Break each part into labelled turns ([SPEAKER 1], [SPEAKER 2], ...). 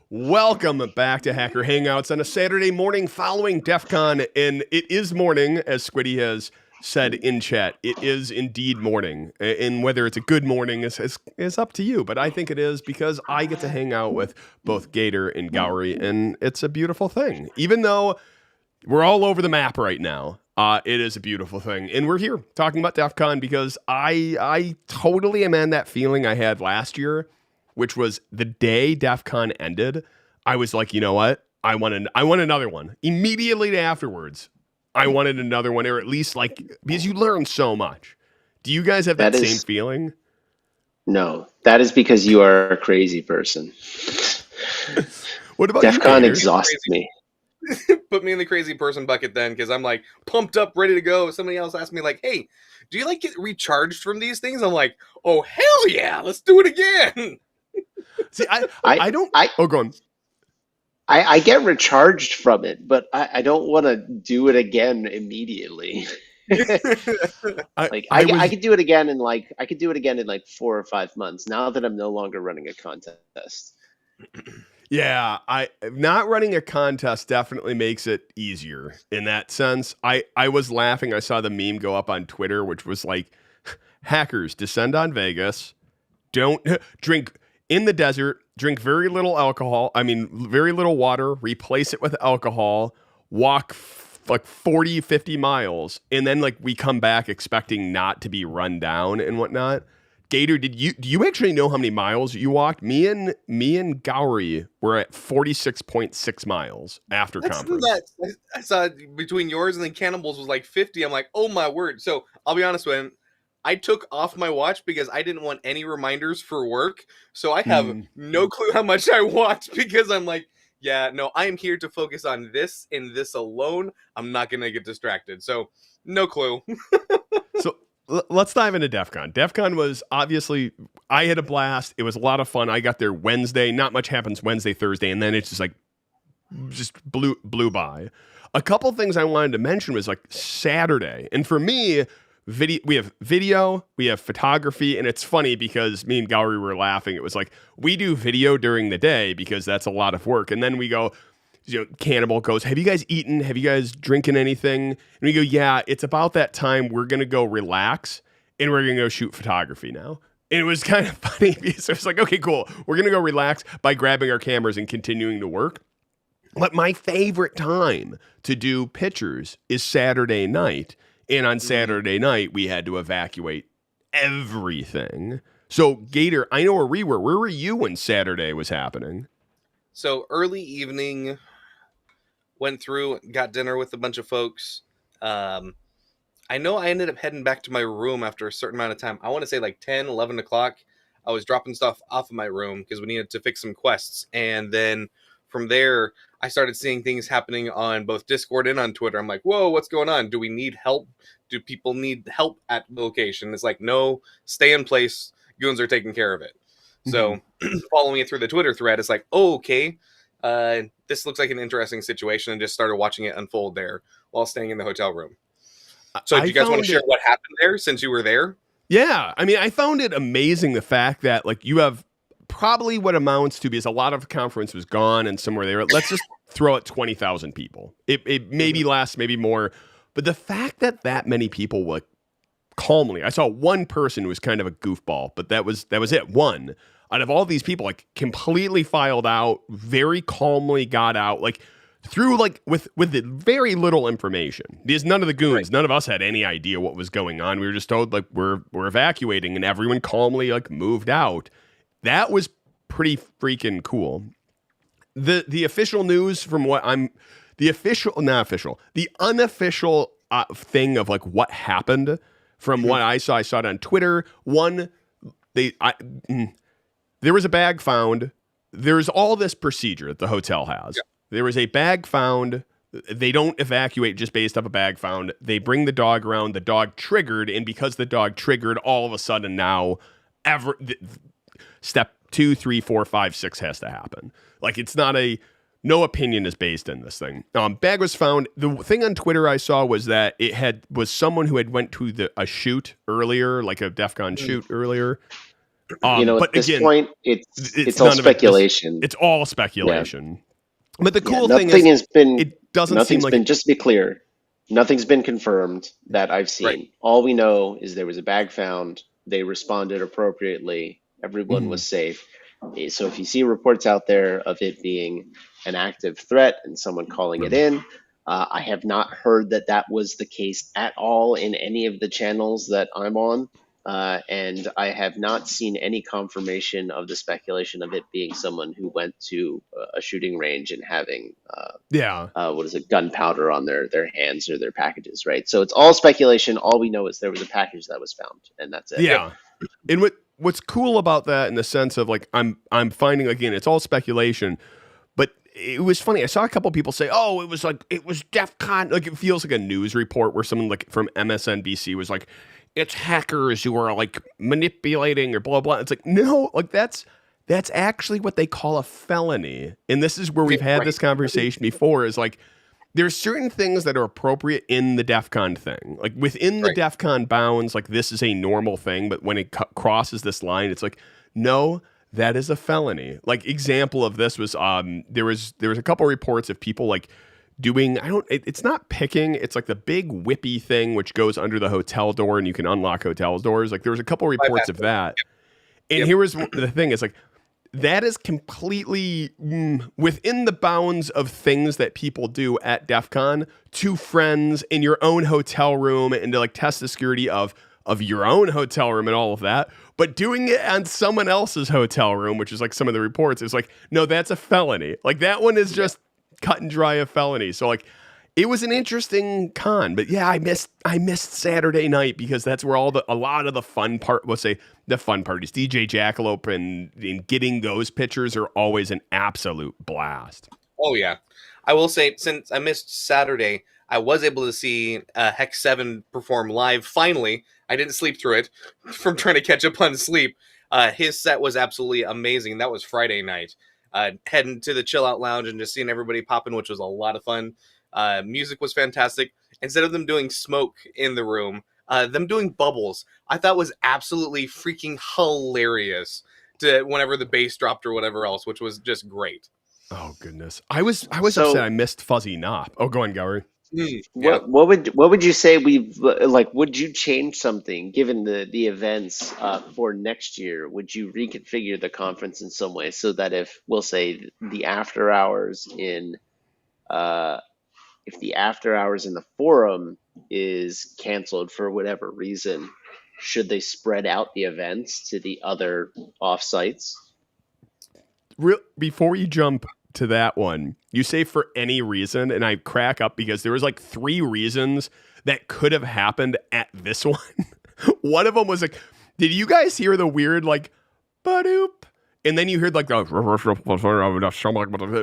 [SPEAKER 1] Welcome back to Hacker Hangouts on a Saturday morning following Defcon. And it is morning, as Squiddy has said in chat. It is indeed morning. And whether it's a good morning is up to you. But I think it is because I get to hang out with both Gator and Gowry. And it's a beautiful thing. Even though we're all over the map right now, it is a beautiful thing. And we're here talking about Defcon because I totally am in that feeling I had last year, which was the day Defcon ended. I was like, you know what? I want another one. Immediately afterwards, I wanted another one, or at least because you learn so much. Do you guys have that same feeling?
[SPEAKER 2] No, that is because you are a crazy person.
[SPEAKER 1] What about
[SPEAKER 2] Defcon
[SPEAKER 1] you,
[SPEAKER 2] exhausts me.
[SPEAKER 3] Put me in the crazy person bucket then, because I'm like pumped up, ready to go. Somebody else asked me like, hey, do you get recharged from these things? I'm like, oh, hell yeah, let's do it again.
[SPEAKER 1] See, I don't. Go on.
[SPEAKER 2] I get recharged from it, but I don't want to do it again immediately. I could do it again in like 4 or 5 months. Now that I'm no longer running a contest.
[SPEAKER 1] Yeah, not running a contest definitely makes it easier in that sense. I was laughing. I saw the meme go up on Twitter, which was like, hackers descend on Vegas, don't drink in the desert, drink very little alcohol. I mean, very little water, replace it with alcohol, walk 40, 50 miles. And then we come back expecting not to be run down and whatnot. Gator, do you actually know how many miles you walked? Me and Gowry were at 46.6 miles after conference.
[SPEAKER 3] I saw between yours and then Cannibals was like 50. I'm like, oh my word. So I'll be honest with you. I took off my watch because I didn't want any reminders for work. So I have no clue how much I walked because I'm like, yeah, no, I am here to focus on this and this alone. I'm not going to get distracted. So no clue.
[SPEAKER 1] So let's dive into Defcon. Defcon was obviously, I had a blast. It was a lot of fun. I got there Wednesday. Not much happens Wednesday, Thursday, and then it's just blew by. A couple things I wanted to mention was Saturday. And for me, we have video, we have photography, and it's funny because me and Gowry were laughing. It was like, we do video during the day because that's a lot of work. And then we go, Cannibal goes, have you guys eaten? Have you guys drinking anything? And we go, yeah, it's about that time. We're going to go relax and we're going to go shoot photography now. And it was kind of funny because it was like, okay, cool. We're going to go relax by grabbing our cameras and continuing to work. But my favorite time to do pictures is Saturday night. And on Saturday night, we had to evacuate everything. So, Gator, I know where we were. Where were you when Saturday was happening?
[SPEAKER 3] So, early evening, went through, got dinner with a bunch of folks. I know I ended up heading back to my room after a certain amount of time. I want to say 10, 11 o'clock. I was dropping stuff off of my room because we needed to fix some quests. And then from there, I started seeing things happening on both Discord and on Twitter. I'm like, whoa, what's going on? Do we need help? Do people need help at the location? It's like, no, stay in place. Goons are taking care of it. So following it through the Twitter thread, it's like, oh, okay, this looks like an interesting situation, and just started watching it unfold there while staying in the hotel room. So do you guys want to share what happened there since you were there?
[SPEAKER 1] Yeah. I mean, I found it amazing the fact that you have probably what amounts to, because a lot of the conference was gone and somewhere there, let's just throw it 20,000 people. It maybe less, maybe more. But the fact that many people were calmly, I saw one person who was kind of a goofball, but that was it. One out of all these people, completely filed out, very calmly got out, through with very little information. Because none of the goons, none of us had any idea what was going on. We were just told we're evacuating, and everyone calmly moved out. That was pretty freaking cool. The official news from what the unofficial thing of what happened from what I saw it on Twitter. One, there was a bag found. There's all this procedure that the hotel has. Yeah. There was a bag found. They don't evacuate just based off a bag found. They bring the dog around. The dog triggered, and because the dog triggered, all of a sudden now, step 2, 3, 4, 5, 6 has to happen. It's not no opinion is based in this thing. Bag was found. The thing on Twitter I saw was that it was someone who had went to a shoot earlier, like a Defcon shoot earlier.
[SPEAKER 2] At
[SPEAKER 1] But
[SPEAKER 2] this
[SPEAKER 1] again,
[SPEAKER 2] point,
[SPEAKER 1] it's
[SPEAKER 2] it's all
[SPEAKER 1] none of it.
[SPEAKER 2] speculation.
[SPEAKER 1] It's all
[SPEAKER 2] Yeah.
[SPEAKER 1] speculation. But the
[SPEAKER 2] Yeah,
[SPEAKER 1] cool thing is, it doesn't seem
[SPEAKER 2] nothing's
[SPEAKER 1] like
[SPEAKER 2] been, just to be clear, nothing's been confirmed that I've
[SPEAKER 3] Right.
[SPEAKER 2] seen. All we know is there was a bag found. They responded appropriately. Everyone
[SPEAKER 1] Mhm.
[SPEAKER 2] was safe. So if you see reports out there of it being an active threat and someone calling it in, I have not heard that that was the case at all in any of the channels that I'm on. And I have not seen any confirmation of the speculation of it being someone who went to a shooting range and having
[SPEAKER 1] yeah.
[SPEAKER 2] gunpowder on their hands or their packages, right? So it's all speculation. All we know is there was a package that was found, and that's it.
[SPEAKER 1] Yeah. And what's cool about that in the sense of like I'm finding again, it's all speculation, but it was funny. I saw a couple people say, "Oh, it was Defcon." Like it feels like a news report where someone like from MSNBC was like, "It's hackers who are like manipulating or blah blah." It's like no, like that's actually what they call a felony. And this is where we've had this conversation before. Is like there's certain things that are appropriate in the DEFCON thing. Like within the DEFCON bounds, like this is a normal thing, but when it crosses this line, it's like, no, that is a felony. Like example of this was there was a couple reports of people like doing it's not picking, it's like the big whippy thing which goes under the hotel door and you can unlock hotel doors. Like there was a couple reports of that. And here was the thing is like that is completely within the bounds of things that people do at DEF CON to friends in your own hotel room and to like test the security of your own hotel room and all of that. But doing it on someone else's hotel room, which is like some of the reports, is like, no, that's a felony. Like that one is just cut and dry a felony. So like it was an interesting con, but yeah, I missed Saturday night because that's where a lot of the fun part, let's say the fun parties, DJ Jackalope and getting those pictures are always an absolute blast.
[SPEAKER 3] Oh yeah, I will say since I missed Saturday, I was able to see Hex 7 perform live. Finally, I didn't sleep through it from trying to catch up on sleep. His set was absolutely amazing. That was Friday night. Heading to the Chill Out Lounge and just seeing everybody popping, which was a lot of fun. Music was fantastic. Instead of them doing smoke in the room, them doing bubbles, I thought was absolutely freaking hilarious. Whenever the bass dropped or whatever else, which was just great.
[SPEAKER 1] Oh goodness, I was
[SPEAKER 2] So-
[SPEAKER 1] upset I missed Fuzzy Knop. Oh, go on, Gower.
[SPEAKER 3] Yeah.
[SPEAKER 2] What would you say would you change something given the events for next year? Would you reconfigure the conference in some way so that if we'll say the after hours in if the after hours in the forum is canceled for whatever reason, should they spread out the events to the other offsites?
[SPEAKER 1] Before you jump to that one, you say for any reason, and I crack up because there was like 3 reasons that could have happened at this one. One of them was like, did you guys hear the weird like, ba-doop? And then you heard like the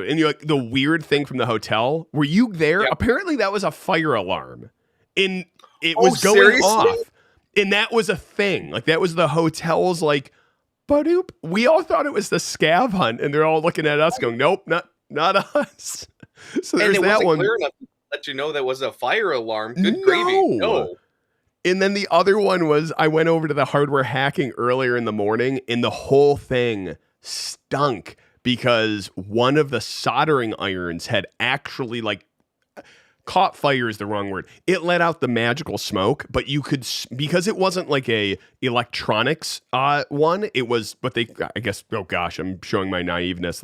[SPEAKER 1] and you like the weird thing from the hotel. Were you there?
[SPEAKER 3] Yep.
[SPEAKER 1] Apparently that was a fire alarm. And it was going
[SPEAKER 3] seriously?
[SPEAKER 1] off. And that was a thing. Like that was the hotel's like, ba-doop. We all thought it was the scav hunt, and they're all looking at us going, nope, not us. So there's
[SPEAKER 3] And it
[SPEAKER 1] that
[SPEAKER 3] wasn't
[SPEAKER 1] one.
[SPEAKER 3] clear enough to let you know that was a fire alarm. Good
[SPEAKER 1] No.
[SPEAKER 3] gravy. No.
[SPEAKER 1] And then the other one was I went over to the hardware hacking earlier in the morning, and the whole thing stunk because one of the soldering irons had actually like caught fire is the wrong word. It let out the magical smoke, but you could, because it wasn't like a electronics one, it was, but they, I guess, oh gosh, I'm showing my naiveness.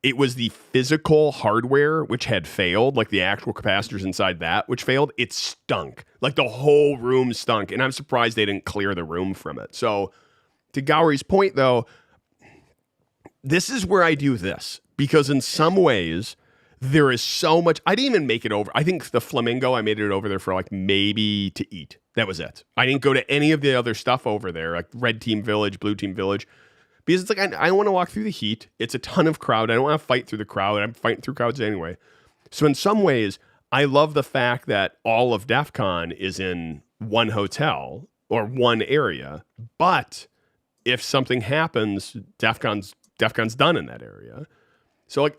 [SPEAKER 1] It was the physical hardware which had failed, like the actual capacitors inside that, which failed. It stunk. Like the whole room stunk. And I'm surprised they didn't clear the room from it. So to Gowry's point though, this is where I do this because in some ways there is so much. I didn't even make it over. I think the Flamingo, I made it over there for like maybe to eat. That was it. I didn't go to any of the other stuff over there, like Red Team Village, Blue Team Village, because it's like I don't want to walk through the heat. It's a ton of crowd. I don't want to fight through the crowd. I'm fighting through crowds anyway. So in some ways, I love the fact that all of DEF CON is in one hotel or one area. But if something happens, DEF CON's done in that area. So like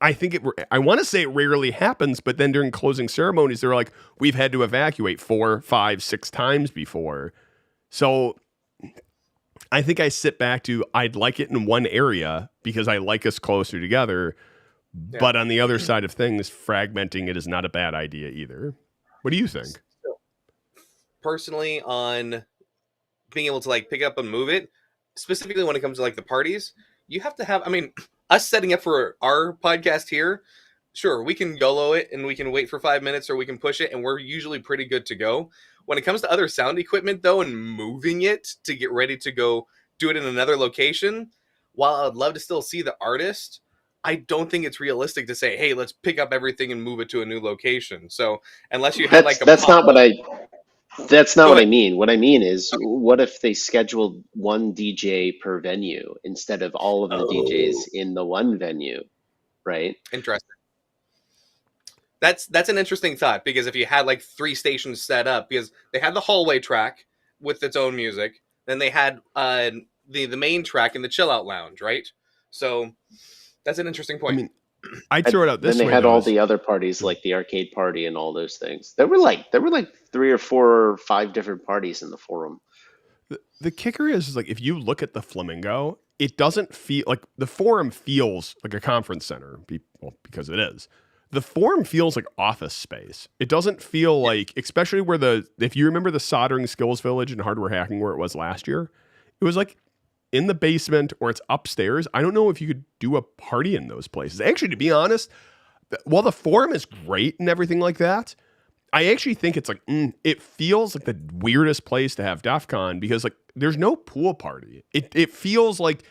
[SPEAKER 1] I think I want to say it rarely happens, but then during closing ceremonies, they're like, we've had to evacuate 4, 5, 6 times before. So I think I sit back to I'd like it in one area because I like us closer together.
[SPEAKER 3] Yeah.
[SPEAKER 1] But on the other side of things, fragmenting it is not a bad idea either. What do you think?
[SPEAKER 3] Personally, on being able to like pick up and move it, specifically when it comes to like the parties, you have to have, I mean, us setting up for our podcast here, sure, we can YOLO it and we can wait for 5 minutes or we can push it and we're usually pretty good to go. When it comes to other sound equipment though and moving it to get ready to go do it in another location, while I'd love to still see the artist, I don't think it's realistic to say, hey, let's pick up everything and move it to a new location. So unless you had like a
[SPEAKER 2] That's not what that's not
[SPEAKER 3] Go
[SPEAKER 2] what I
[SPEAKER 3] ahead.
[SPEAKER 2] mean. What I mean is, what if they scheduled one DJ per venue instead of all of the
[SPEAKER 3] Oh,
[SPEAKER 2] DJs in the one venue, right?
[SPEAKER 3] interesting. That's an interesting thought because if you had like 3 stations set up, because they had the hallway track with its own music, then they had the main track in the chill out lounge, right? So that's an interesting
[SPEAKER 1] I
[SPEAKER 3] point.
[SPEAKER 1] mean, I'd throw it out
[SPEAKER 2] Then
[SPEAKER 1] this
[SPEAKER 2] they
[SPEAKER 1] way
[SPEAKER 2] had
[SPEAKER 1] though:
[SPEAKER 2] all
[SPEAKER 1] is
[SPEAKER 2] the other parties like the arcade party and all those things. There were like 3 or 4 or 5 different parties in the forum.
[SPEAKER 1] the kicker is like if you look at the Flamingo, it doesn't feel like the forum feels like a conference center, well, because it is. The forum feels like office space. It doesn't feel like, especially where if you remember the soldering skills village and hardware hacking where it was last year, it was like in the basement or it's upstairs. I don't know if you could do a party in those places. Actually, to be honest, while the forum is great and everything like that, I actually think it's like it feels like the weirdest place to have Defcon because like there's no pool party. It feels like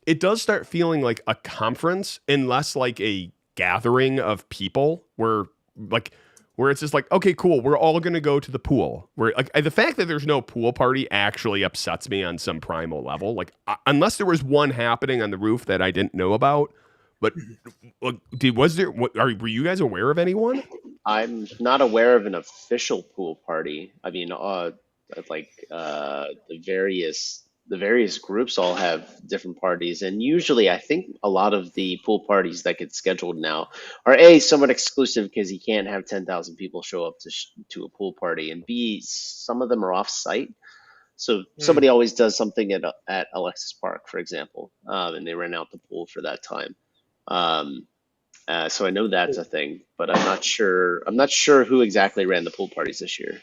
[SPEAKER 1] it does start feeling like a conference and less like a gathering of people where it's just like, okay, cool, we're all gonna go to the pool. Where like the fact that there's no pool party actually upsets me on some primal level. Like unless there was one happening on the roof that I didn't know about. But were you guys aware of anyone?
[SPEAKER 2] I'm not aware of an official pool party. I mean, the various groups all have different parties, and usually I think a lot of the pool parties that get scheduled now are A, somewhat exclusive because you can't have 10,000 people show up to a pool party, and B, some of them are off site. So
[SPEAKER 3] Hmm.
[SPEAKER 2] somebody always does something at Alexis Park, for example, and they rent out the pool for that time. Um, so I know that's a thing, but I'm not sure. I'm not sure who exactly ran the pool parties this year.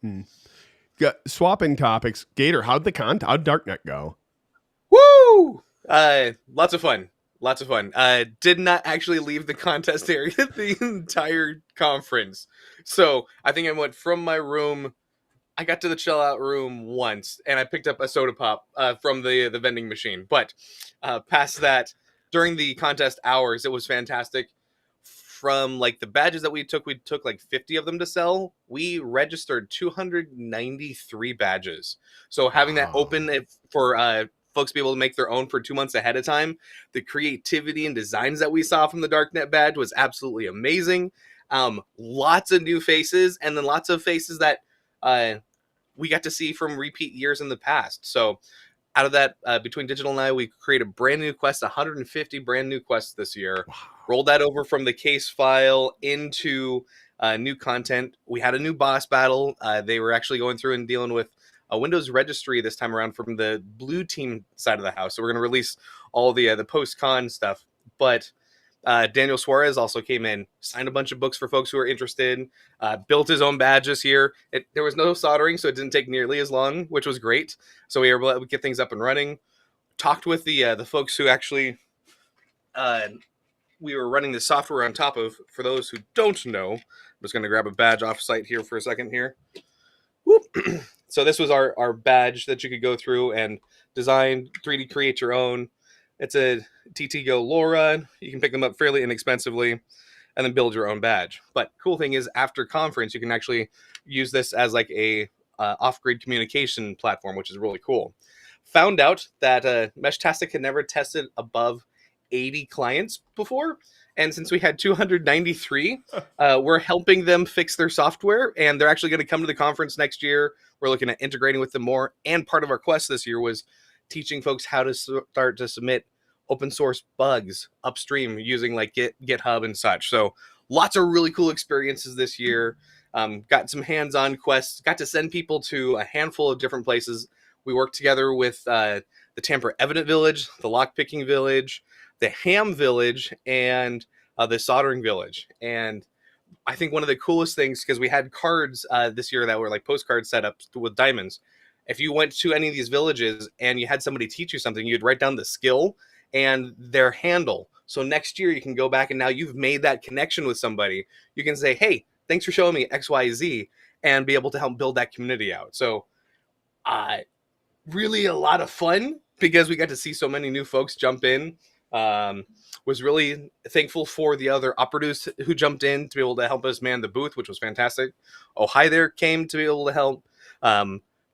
[SPEAKER 1] Hmm. Swapping topics, Gator. How'd Darknet go?
[SPEAKER 3] Woo! Lots of fun. Lots of fun. Did not actually leave the contest area the entire conference. So I think I went from my room. I got to the chill out room once, and I picked up a soda pop from the vending machine. But past that, during the contest hours, it was fantastic. From like the badges that we took like 50 of them to sell. We registered 293 badges. So having that
[SPEAKER 1] Wow.
[SPEAKER 3] open for folks to be able to make their own for 2 months ahead of time, the creativity and designs that we saw from the Darknet badge was absolutely amazing. Lots of new faces, and then lots of faces that uh, we got to see from repeat years in the past. So out of that, between Digital and I, we created brand new quests, 150 brand new quests this year.
[SPEAKER 1] Wow.
[SPEAKER 3] Rolled that over from the case file into new content. We had a new boss battle. They were actually going through and dealing with a Windows registry this time around from the blue team side of the house. So we're going to release all the post-con stuff. But Daniel Suarez also came in, signed a bunch of books for folks who are interested, built his own badges here. There was no soldering, so it didn't take nearly as long, which was great. So we were able to get things up and running. Talked with the folks who actually we were running the software on top of. For those who don't know, I'm just going to grab a badge off site here for a second here. Whoop. So this was our badge that you could go through and design, 3D create your own. It's a TT Go LoRa. You can pick them up fairly inexpensively and then build your own badge. But cool thing is, after conference, you can actually use this as like a off-grid communication platform, which is really cool. Found out that Meshtastic had never tested above 80 clients before, and since we had 293, we're helping them fix their software, and they're actually going to come to the conference next year. We're looking at integrating with them more, and part of our quest this year was teaching folks how to start to submit open source bugs upstream using like GitHub and such. So lots of really cool experiences this year. Got some hands-on quests, got to send people to a handful of different places. We worked together with the Tamper Evident Village, the Lockpicking Village, the Ham Village, and the Soldering Village. And I think one of the coolest things, because we had cards this year that were like postcard setups with diamonds. If you went to any of these villages and you had somebody teach you something, you'd write down the skill and their handle. So next year you can go back and now you've made that connection with somebody. You can say, hey, thanks for showing me XYZ, and be able to help build that community out. So really a lot of fun because we got to see so many new folks jump in. Was really thankful for the other operatives who jumped in to be able to help us man the booth, which was fantastic. Oh, Hi There came to be able to help.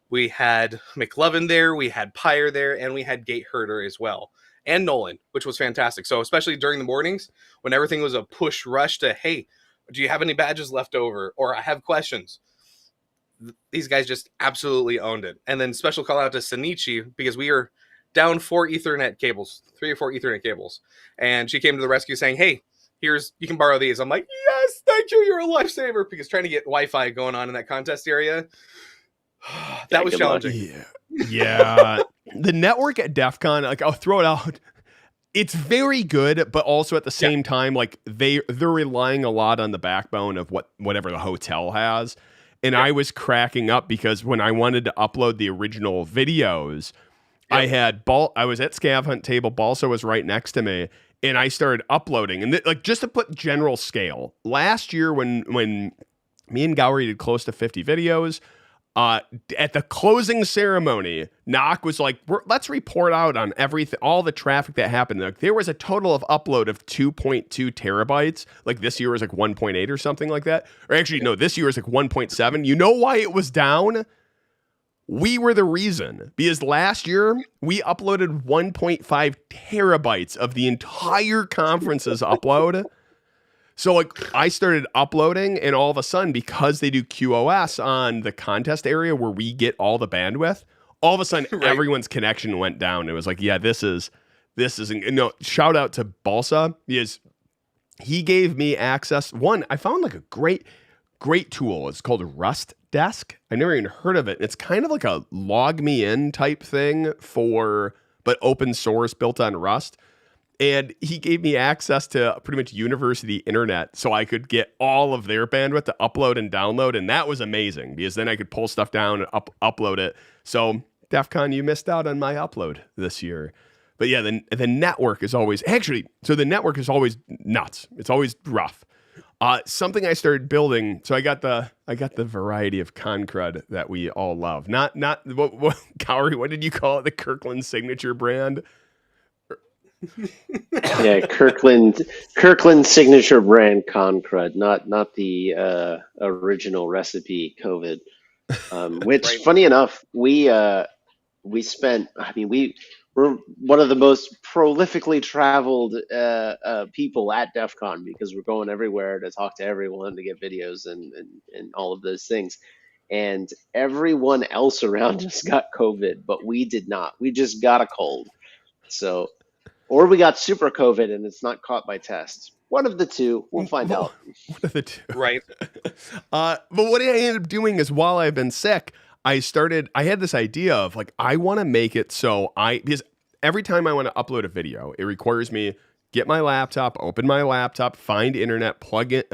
[SPEAKER 3] We had McLovin there, we had Pyre there, and we had Gate Herder as well. And Nolan, which was fantastic. So especially during the mornings when everything was a push rush to, hey, do you have any badges left over? Or I have questions. These guys just absolutely owned it. And then special call out to Sanichi because we are down 3 or 4 Ethernet cables. And she came to the rescue saying, hey, you can borrow these. I'm like, yes, thank you. You're a lifesaver. Because trying to get Wi-Fi going on in that contest area, that was challenging.
[SPEAKER 1] Yeah. The network at Defcon, like I'll throw it out. It's very good, but also at the same time, like they're relying a lot on the backbone of whatever the hotel has. And I was cracking up because when I wanted to upload the original videos, I was at Scav Hunt table. Balsa was right next to me, and I started uploading. And like just to put general scale, last year when me and Gowrie did close to 50 videos, at the closing ceremony, Nock was like, let's report out on everything, all the traffic that happened. Like, there was a total of upload of 2.2 terabytes. Like this year was like 1.8 or something like that. Or actually, no, this year was like 1.7. You know why it was down? We were the reason, because last year we uploaded 1.5 terabytes of the entire conference's upload. So like I started uploading, and all of a sudden, because they do QoS on the contest area where we get all the bandwidth, all of a sudden everyone's connection went down. It was like, yeah, this is no, shout out to Balsa, because he gave me access. One, I found like a great tool. It's called Rust Desk. I never even heard of it. It's kind of like a log me in type thing but open source, built on Rust. And he gave me access to pretty much university internet so I could get all of their bandwidth to upload and download. And that was amazing because then I could pull stuff down and upload it. So DEF CON, you missed out on my upload this year. But yeah, the network is always the network is always nuts. It's always rough. Something I started building. So I got the variety of con crud that we all love. Not Gowrie, what did you call it? The Kirkland signature brand.
[SPEAKER 2] Yeah, Kirkland signature brand con crud, not the original recipe COVID. Which, funny enough, we spent. I mean, we're one of the most prolifically traveled people at DEF CON because we're going everywhere to talk to everyone, to get videos and all of those things. And everyone else around us got COVID, but we did not. We just got a cold. So, or we got super COVID and it's not caught by test. One of the two. We'll find out.
[SPEAKER 1] One of the two.
[SPEAKER 3] Right.
[SPEAKER 1] But what I ended up doing is, while I've been sick, I had this idea of like, I want to make it so because every time I want to upload a video, it requires me get my laptop, open my laptop, find internet, plug in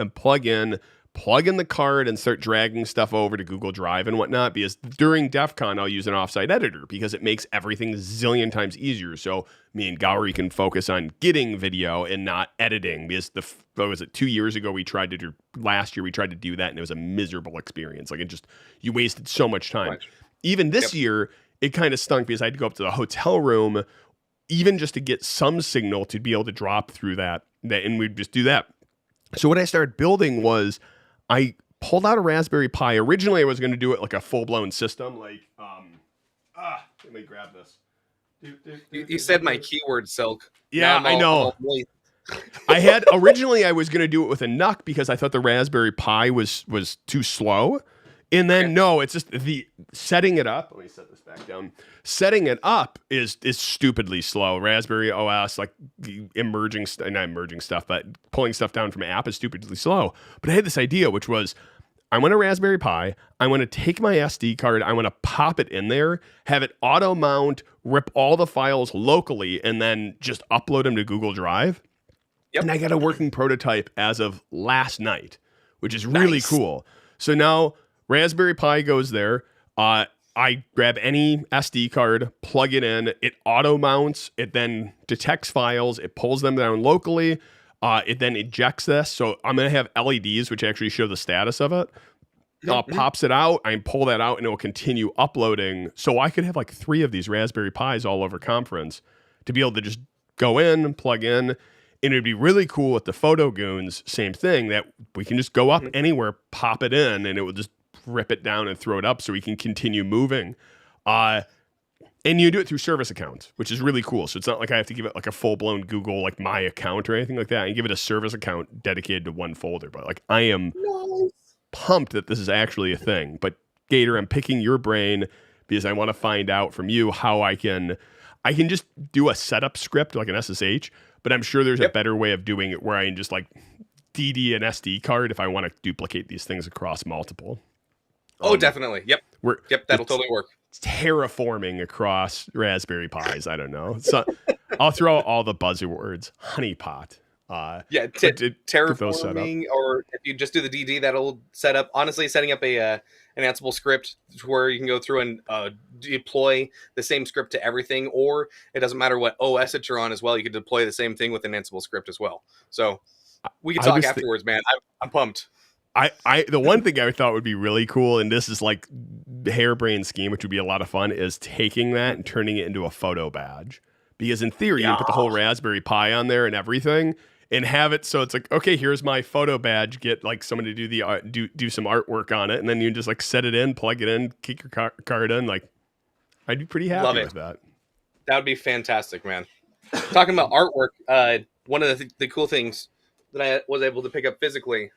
[SPEAKER 1] the card and start dragging stuff over to Google Drive and whatnot. Because during DEF CON, I'll use an offsite editor because it makes everything a zillion times easier. So me and Gowrie can focus on getting video and not editing. Because 2 years ago last year we tried to do that, and it was a miserable experience. Like, you wasted so much time. Even this year, it kind of stunk because I had to go up to the hotel room, even just to get some signal to be able to drop through that, and we'd just do that. So what I started building was, I pulled out a Raspberry Pi. Originally, I was going to do it like a full-blown system. Like, let me grab this.
[SPEAKER 3] You said my keyword, Silk.
[SPEAKER 1] Yeah, I know. Originally, I was going to do it with a NUC because I thought the Raspberry Pi was too slow. And then, no, it's just setting it up. Let me set this back down. Setting it up is stupidly slow. Raspberry OS, like not emerging stuff, but pulling stuff down from an app is stupidly slow. But I had this idea, which was, I want a Raspberry Pi. I want to take my SD card. I want to pop it in there, have it auto mount, rip all the files locally, and then just upload them to Google Drive.
[SPEAKER 3] Yep.
[SPEAKER 1] And I got a working prototype as of last night, which is really
[SPEAKER 3] Nice.
[SPEAKER 1] cool. So now Raspberry Pi goes there. I grab any SD card, plug it in, it auto mounts, it then detects files, it pulls them down locally, it then ejects this. So I'm going to have LEDs, which actually show the status of it. Pops it out, I pull that out, and it will continue uploading. So I could have like 3 of these Raspberry Pis all over conference to be able to just go in, plug in, and it'd be really cool with the Photo Goons, same thing, that we can just go up anywhere, pop it in, and it will just rip it down and throw it up so we can continue moving. And you do it through service accounts, which is really cool. So it's not like I have to give it like a full-blown Google, like my account or anything like that. I give it a service account dedicated to one folder. But like I am pumped that this is actually a thing. But Gator, I'm picking your brain because I want to find out from you how I can just do a setup script like an SSH, but I'm sure there's a better way of doing it where I can just like DD an SD card if I want to duplicate these things across multiple.
[SPEAKER 3] Oh, definitely. Yep. That'll totally work.
[SPEAKER 1] Terraforming across Raspberry Pis. I don't know. So I'll throw out all the buzzwords. Honeypot.
[SPEAKER 3] Terraforming, or if you just do the DD, that'll set up. Honestly, setting up an Ansible script where you can go through and deploy the same script to everything, or it doesn't matter what OS that you're on as well. You can deploy the same thing with an Ansible script as well. So we can talk afterwards, man. I'm pumped.
[SPEAKER 1] The one thing I thought would be really cool, and this is like the harebrained scheme, which would be a lot of fun, is taking that and turning it into a photo badge. Because in theory, you put the whole Raspberry Pi on there and everything, and have it so it's like, okay, here's my photo badge. Get like someone to do the do some artwork on it, and then you just like set it in, plug it in, kick your card in. Like, I'd be pretty happy with that.
[SPEAKER 3] That would be fantastic, man. Talking about artwork, one of the cool things that I was able to pick up physically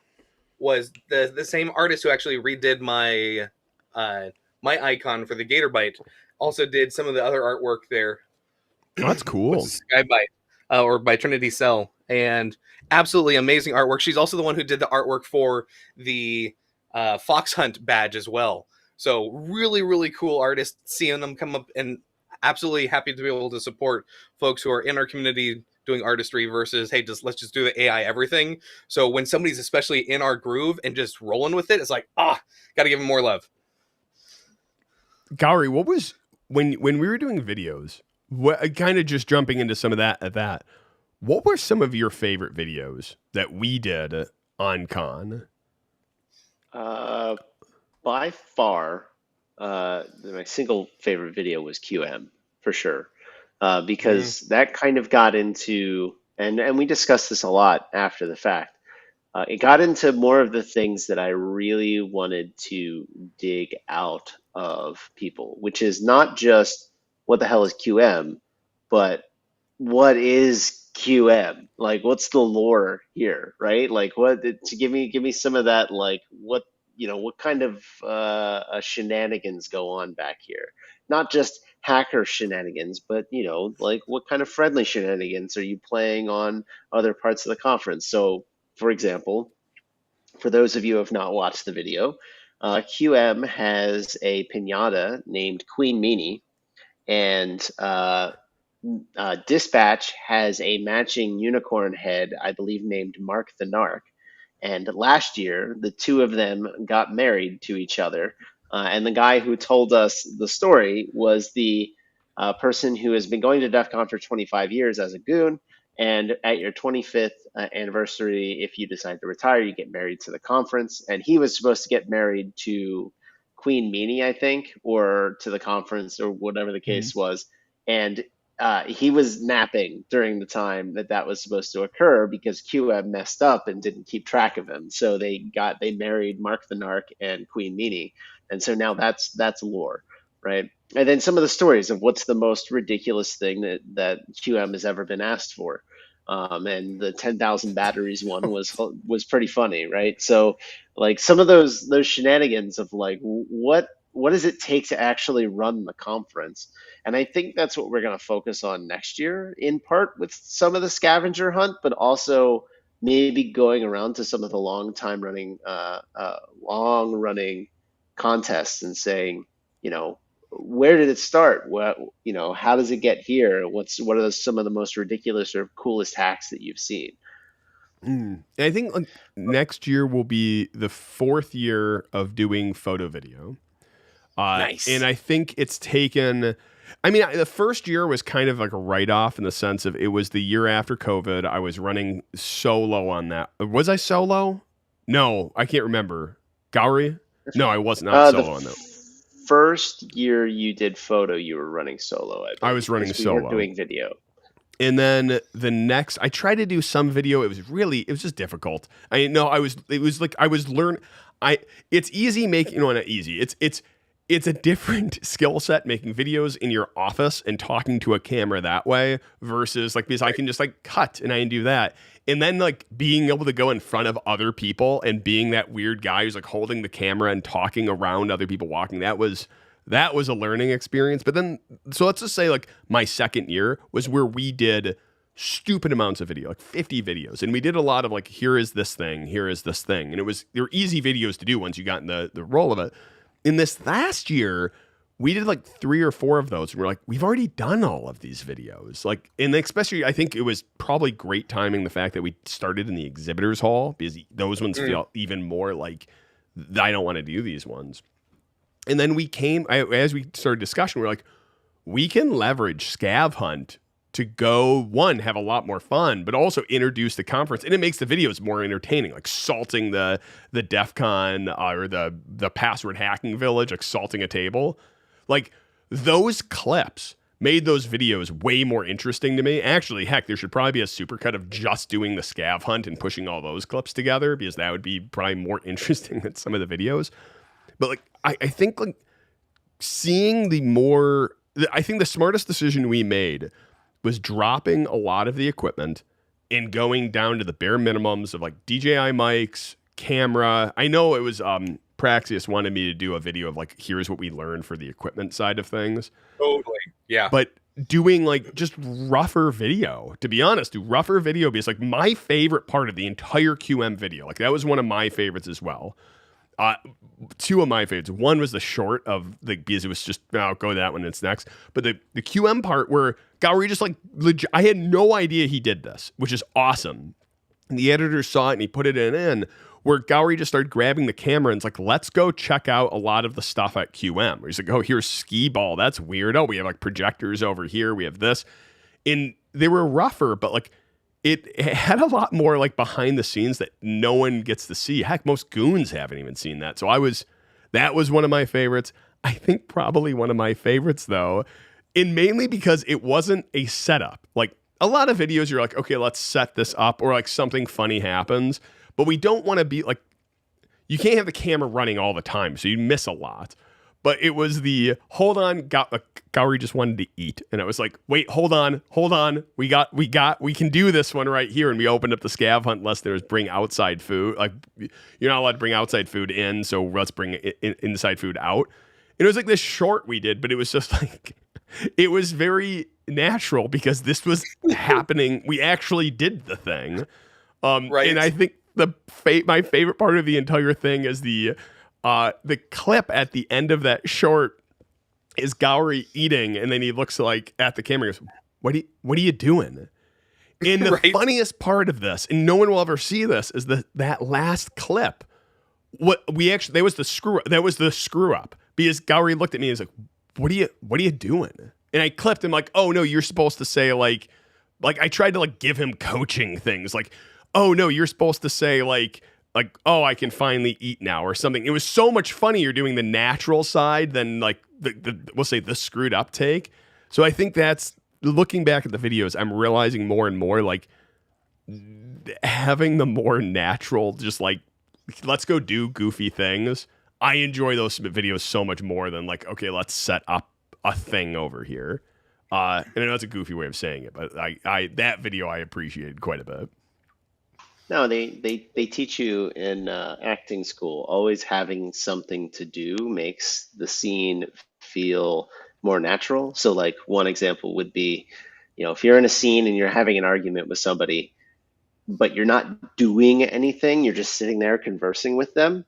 [SPEAKER 3] was the same artist who actually redid my my icon for the Gatorbyte also did some of the other artwork there.
[SPEAKER 1] Oh, that's cool.
[SPEAKER 3] Skybyte, or by Trinity Cell, and absolutely amazing artwork. She's also the one who did the artwork for the Fox Hunt badge as well. So really, really cool artist, seeing them come up, and absolutely happy to be able to support folks who are in our community doing artistry versus, hey, let's just do the AI everything. So when somebody's especially in our groove and just rolling with it, it's like, got to give them more love.
[SPEAKER 1] Gowrie, what was when we were doing videos? Kind of just jumping into some of that. What were some of your favorite videos that we did on Con?
[SPEAKER 2] By far, my single favorite video was QM for sure, because that kind of got into, and we discussed this a lot after the fact. It got into more of the things that I really wanted to dig out of people, which is not just what the hell is QM, but what is QM? Like, what's the lore here, right? Like, what to give me some of that, like what kind of shenanigans go on back here? Not just hacker shenanigans, but like what kind of friendly shenanigans are you playing on other parts of the conference? So, for example, for those of you who have not watched the video, QM has a pinata named Queen Meanie, and Dispatch has a matching unicorn head, I believe, named Mark the Narc. And last year, the two of them got married to each other. And the guy who told us the story was the person who has been going to Defcon for 25 years as a goon. And at your 25th anniversary, if you decide to retire, you get married to the conference. And he was supposed to get married to Queen Meanie, I think, or to the conference, or whatever the case was. And he was napping during the time that was supposed to occur because QM messed up and didn't keep track of him. So they married Mark the Narc and Queen Meanie. And so now that's lore, right? And then some of the stories of what's the most ridiculous thing that QM has ever been asked for. And the 10,000 batteries one was pretty funny, right? So like some of those shenanigans of like, what does it take to actually run the conference? And I think that's what we're going to focus on next year, in part with some of the scavenger hunt, but also maybe going around to some of the long running contests and saying, where did it start? How does it get here? What are some of the most ridiculous or coolest hacks that you've seen?
[SPEAKER 1] And I think like next year will be the 4th year of doing photo video. And
[SPEAKER 2] Nice.
[SPEAKER 1] I think it's taken, I mean, the first year was kind of like a write off in the sense of it was the year after COVID. I was running solo on that. Was I solo? No, I can't remember. Gowrie? No, I was not
[SPEAKER 2] The
[SPEAKER 1] solo on that.
[SPEAKER 2] first year you did photo, you were running solo, I
[SPEAKER 1] I
[SPEAKER 2] believe,
[SPEAKER 1] was running
[SPEAKER 2] because we weren't
[SPEAKER 1] solo.
[SPEAKER 2] doing video.
[SPEAKER 1] And then the next, I tried to do some video. It was just difficult. It was like I was it's easy making, not easy. It's a different skill set making videos in your office and talking to a camera that way versus like, because I can just like cut and I can do that. And then like being able to go in front of other people and being that weird guy who's like holding the camera and talking around other people walking, that was a learning experience. But then, so let's just say like my second year was where we did stupid amounts of video, like 50 videos. And we did a lot of like, here is this thing. And they were easy videos to do once you got in the role of it. In this last year, we did like 3 or 4 of those. And we're like, we've already done all of these videos. Like, and especially, I think it was probably great timing, the fact that we started in the exhibitors hall, because those ones feel even more like I don't want to do these ones. And then as we started discussion, we're like, we can leverage Scav Hunt to go, one, have a lot more fun, but also introduce the conference. And it makes the videos more entertaining, like salting the Defcon or the password hacking village, like salting a table. Like those clips made those videos way more interesting to me. Actually, heck, there should probably be a supercut of just doing the Scav Hunt and pushing all those clips together, because that would be probably more interesting than some of the videos. But like, I think like I think the smartest decision we made was dropping a lot of the equipment and going down to the bare minimums of like DJI mics, camera. I know it was Praxius wanted me to do a video of like, here's what we learned for the equipment side of things.
[SPEAKER 3] Totally. Yeah.
[SPEAKER 1] But doing like just rougher video, to be honest, because like my favorite part of the entire QM video, like that was one of my favorites as well. 2 of my favorites. One was the short of because it was just, I'll go to that one, it's next. But the QM part where Gowrie just like, I had no idea he did this, which is awesome. And the editor saw it and he put it in where Gowrie just started grabbing the camera and it's like, let's go check out a lot of the stuff at QM. Where he's like, oh, here's skee ball. That's weird. Oh, we have like projectors over here. We have this. And they were rougher, but like, it had a lot more like behind the scenes that no one gets to see. Heck, most goons haven't even seen that. So that was one of my favorites. I think probably one of my favorites though, and mainly because it wasn't a setup. Like a lot of videos, you're like, okay, let's set this up, or like something funny happens, but we don't want to be like, you can't have the camera running all the time, so you miss a lot. But it was hold on, Gowrie just wanted to eat. And I was like, wait, hold on. We can do this one right here. And we opened up the Scav Hunt unless there's bring outside food. Like, you're not allowed to bring outside food in, so let's bring inside food out. And it was like this short we did, but it was just like, it was very natural because this was happening. We actually did the thing.
[SPEAKER 3] Right.
[SPEAKER 1] And I think my favorite part of the entire thing is the clip at the end of that short is Gowrie eating, and then he looks like at the camera and goes, what are you doing? And the funniest part of this, and no one will ever see this, is that last clip. That was the screw up, because Gowrie looked at me and was like, what are you doing? And I clipped him like, oh no, you're supposed to say like I tried to like give him coaching things like, oh no, you're supposed to say like, oh, I can finally eat now or something. It was so much funnier doing the natural side than like we'll say the screwed up take. So I think that's, looking back at the videos, I'm realizing more and more like having the more natural, just like, let's go do goofy things. I enjoy those videos so much more than like, okay, let's set up a thing over here. And I know it's a goofy way of saying it, but that video I appreciated quite a bit.
[SPEAKER 2] No, they teach you in acting school, always having something to do makes the scene feel more natural. So like one example would be, if you're in a scene and you're having an argument with somebody, but you're not doing anything. You're just sitting there conversing with them.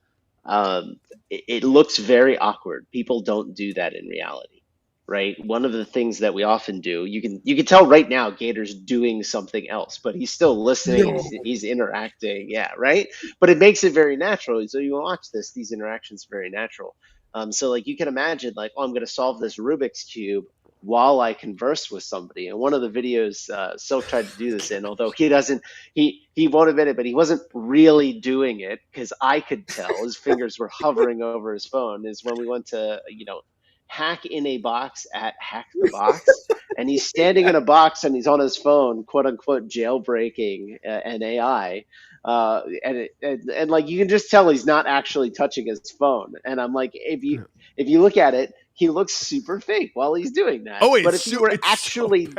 [SPEAKER 2] It looks very awkward. People don't do that in reality, right? One of the things that we often do, you can tell right now Gator's doing something else, but he's still listening and he's interacting. Yeah, right. But it makes it very natural. So you watch this; these interactions are very natural. So like you can imagine, like, oh, I'm going to solve this Rubik's cube while I converse with somebody. And one of the videos Silk tried to do this in, although he doesn't, he won't admit it, but he wasn't really doing it because I could tell his fingers were hovering over his phone. Is when we went to hack in a box at Hack the Box, and he's standing in a box and he's on his phone, quote unquote, jailbreaking an AI. And like you can just tell he's not actually touching his phone. And I'm like, if you look at it, he looks super fake while he's doing that.
[SPEAKER 1] Oh,
[SPEAKER 2] but if he were actually,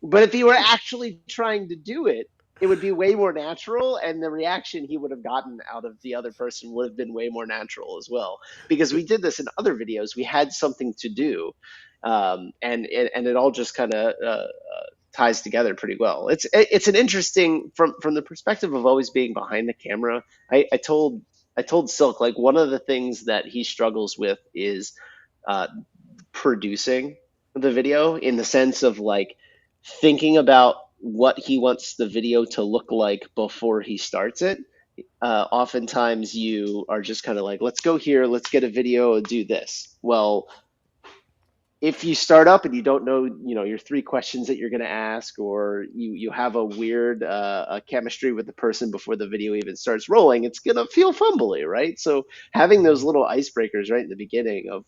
[SPEAKER 2] but if he were actually trying to do it, it would be way more natural, and the reaction he would have gotten out of the other person would have been way more natural as well. Because we did this in other videos, we had something to do, and it all just kind of ties together pretty well. It's an interesting from the perspective of always being behind the camera. I told Silk, like, one of the things that he struggles with is producing the video, in the sense of like thinking about what he wants the video to look like before he starts it. Oftentimes you are just kind of like, let's go here, let's get a video and do this. Well, if you start up and you don't know, your 3 questions that you're going to ask, or you have a weird chemistry with the person before the video even starts rolling, it's going to feel fumbly, right? So having those little icebreakers right in the beginning of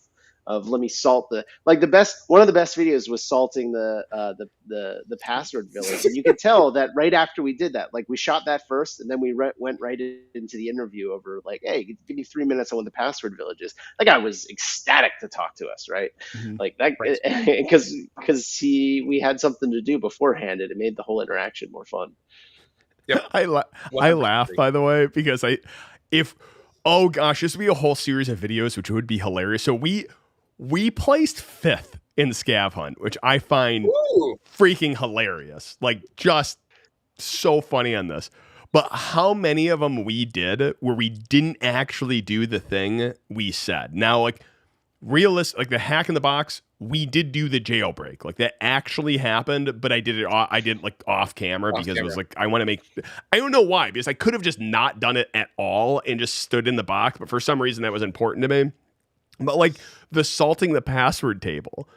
[SPEAKER 2] let me salt one of the best videos was salting the password village, and you could tell that right after we did that, like, we shot that first, and then we went right into the interview over like, hey, give me 3 minutes on what the password village is. That guy was ecstatic to talk to us, right?
[SPEAKER 1] Mhm.
[SPEAKER 2] Like that, because we had something to do beforehand, and it made the whole interaction more fun.
[SPEAKER 3] Yep.
[SPEAKER 1] I laugh, by the way, because oh gosh, this would be a whole series of videos, which would be hilarious. So we placed 5th in Scav Hunt, which I find freaking hilarious. Like, just so funny on this. But how many of them we did where we didn't actually do the thing we said? Now, like, like the Hack in the Box, we did do the jailbreak. Like, that actually happened, but I did it like off camera because it was like, I don't know why, because I could have just not done it at all and just stood in the box, but for some reason that was important to me. But like the salting the password table,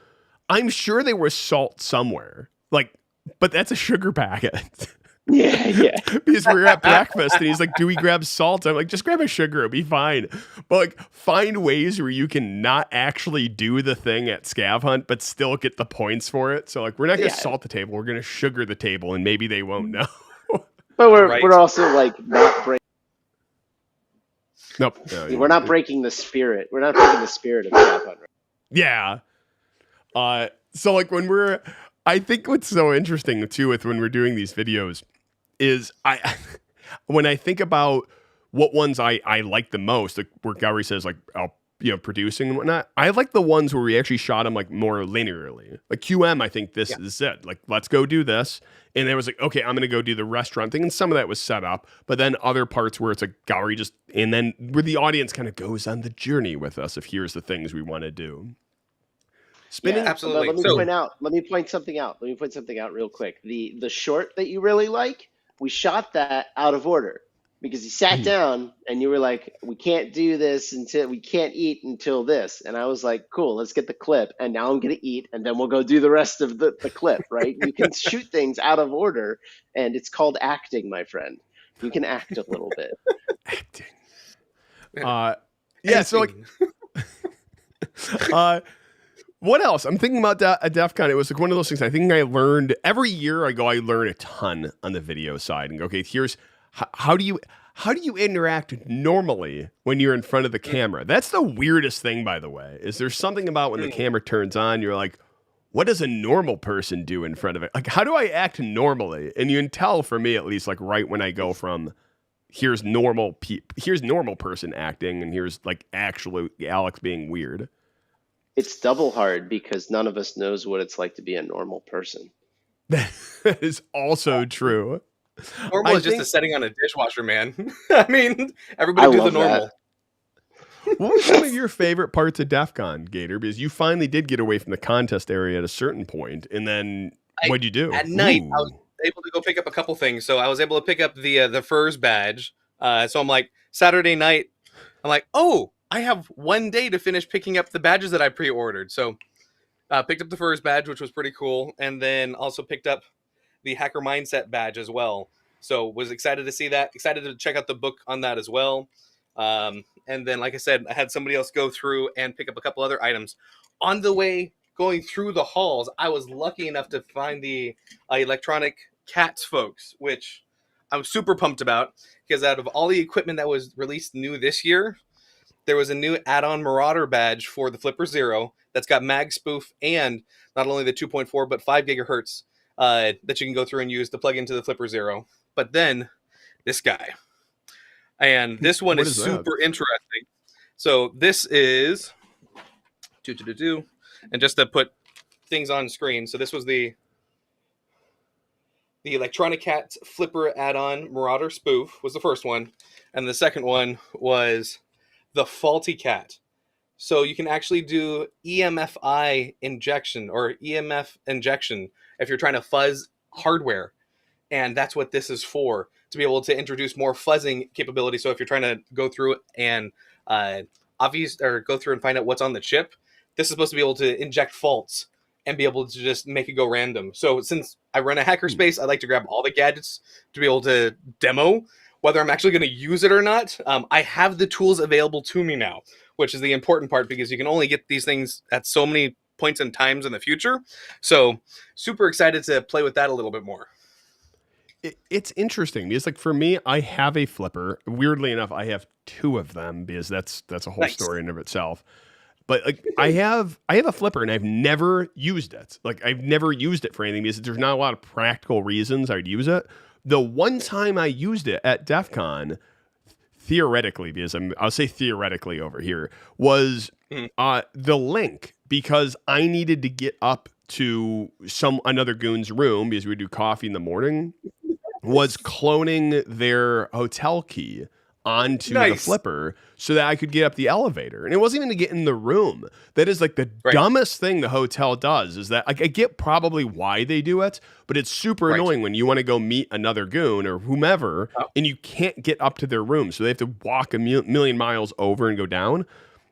[SPEAKER 1] I'm sure there was salt somewhere. Like, but that's a sugar packet.
[SPEAKER 2] Yeah.
[SPEAKER 1] Because we were at breakfast and he's like, do we grab salt? I'm like, just grab a sugar, it'll be fine. But like, find ways where you can not actually do the thing at Scav Hunt, but still get the points for it. So like, we're not going to salt the table, we're going to sugar the table, and maybe they won't know.
[SPEAKER 2] But we're also like not breaking.
[SPEAKER 1] Nope.
[SPEAKER 2] We're not breaking the spirit. We're not breaking the spirit of Scav Hunt. Right?
[SPEAKER 1] Yeah. So like I think what's so interesting too with when we're doing these videos is when I think about what ones I like the most, like where Gowrie says like, producing and whatnot, I like the ones where we actually shot them like more linearly. Like QM, I think this is it. Like, let's go do this. And there was like, okay, I'm going to go do the restaurant thing. And some of that was set up, but then other parts where it's like Gowrie and then where the audience kind of goes on the journey with us of here's the things we want to do.
[SPEAKER 2] Spinning,
[SPEAKER 3] absolutely.
[SPEAKER 2] Let me point something out. Let me point something out real quick. The short that you really like, we shot that out of order because you sat down and you were like, we can't do this we can't eat until this. And I was like, cool, let's get the clip. And now I'm going to eat, and then we'll go do the rest of the clip, right? You can shoot things out of order, and it's called acting, my friend. You can act a little bit.
[SPEAKER 1] Acting. So like, what else? I'm thinking about a Defcon. It was like one of those things I think I learned every year I learn a ton on the video side and go, okay, here's how do you interact normally when you're in front of the camera? That's the weirdest thing, by the way. Is there something about when the camera turns on, you're like, what does a normal person do in front of it? Like, how do I act normally? And you can tell, for me at least, like right when I go from here's normal person acting, and here's like actually Alex being weird.
[SPEAKER 2] It's double hard because none of us knows what it's like to be a normal person.
[SPEAKER 1] That is also true.
[SPEAKER 3] Normal
[SPEAKER 1] I
[SPEAKER 3] is just a
[SPEAKER 1] think.
[SPEAKER 3] setting on a dishwasher, man. I mean,
[SPEAKER 2] I
[SPEAKER 3] everybody do the
[SPEAKER 2] love
[SPEAKER 3] normal.
[SPEAKER 2] that.
[SPEAKER 1] What were some of your favorite parts of DEF CON, Gator? Because you finally did get away from the contest area at a certain point, and then
[SPEAKER 3] I
[SPEAKER 1] what'd you do?
[SPEAKER 3] At night I was able to go pick up a couple things. So I was able to pick up the FERS badge. So I'm like Saturday night. I'm like, oh, I have one day to finish picking up the badges that I pre-ordered. So picked up the FERS badge, which was pretty cool, and then also picked up the Hacker Mindset badge as well. So was excited to see that. Excited to check out the book on that as well. And then, like I said, I had somebody else go through and pick up a couple other items. On the way going through the halls, I was lucky enough to find the electronic cats folks, which I was super pumped about because out of all the equipment that was released new this year, there was a new add-on Marauder badge for the Flipper Zero that's got mag spoof and not only the 2.4 but 5 gigahertz that you can go through and use to plug into the Flipper Zero. But then this guy, and this one
[SPEAKER 1] What
[SPEAKER 3] is
[SPEAKER 1] is that?
[SPEAKER 3] super interesting. So this is and just to put things on screen. So this was the Electronic Cats Flipper add-on Marauder spoof was the first one, and the second one was the Faulty Cat. So you can actually do EMFI injection or EMF injection if you're trying to fuzz hardware. And that's what this is for, to be able to introduce more fuzzing capability. So if you're trying to go through and go through and find out what's on the chip, this is supposed to be able to inject faults and be able to just make it go random. So since I run a hackerspace, I like to grab all the gadgets to be able to demo. Whether I'm actually going to use it or not, I have the tools available to me now, which is the important part because you can only get these things at so many points and times in the future. So super excited to play with that a little bit more.
[SPEAKER 1] It's interesting because, like, for me, I have a flipper. Weirdly enough, I have two of them because that's a whole story in of itself. But like, I have a flipper and I've never used it. Like, I've never used it for anything because there's not a lot of practical reasons I'd use it. The one time I used it at DEF CON, theoretically, because I'll say theoretically over here, was the link, because I needed to get up to another goon's room because we do coffee in the morning, was cloning their hotel key onto the flipper so that I could get up the elevator. And it wasn't even to get in the room. That is like the dumbest thing the hotel does, is that, like, I get probably why they do it, but it's super annoying when you want to go meet another goon or whomever and you can't get up to their room. So they have to walk a million miles over and go down.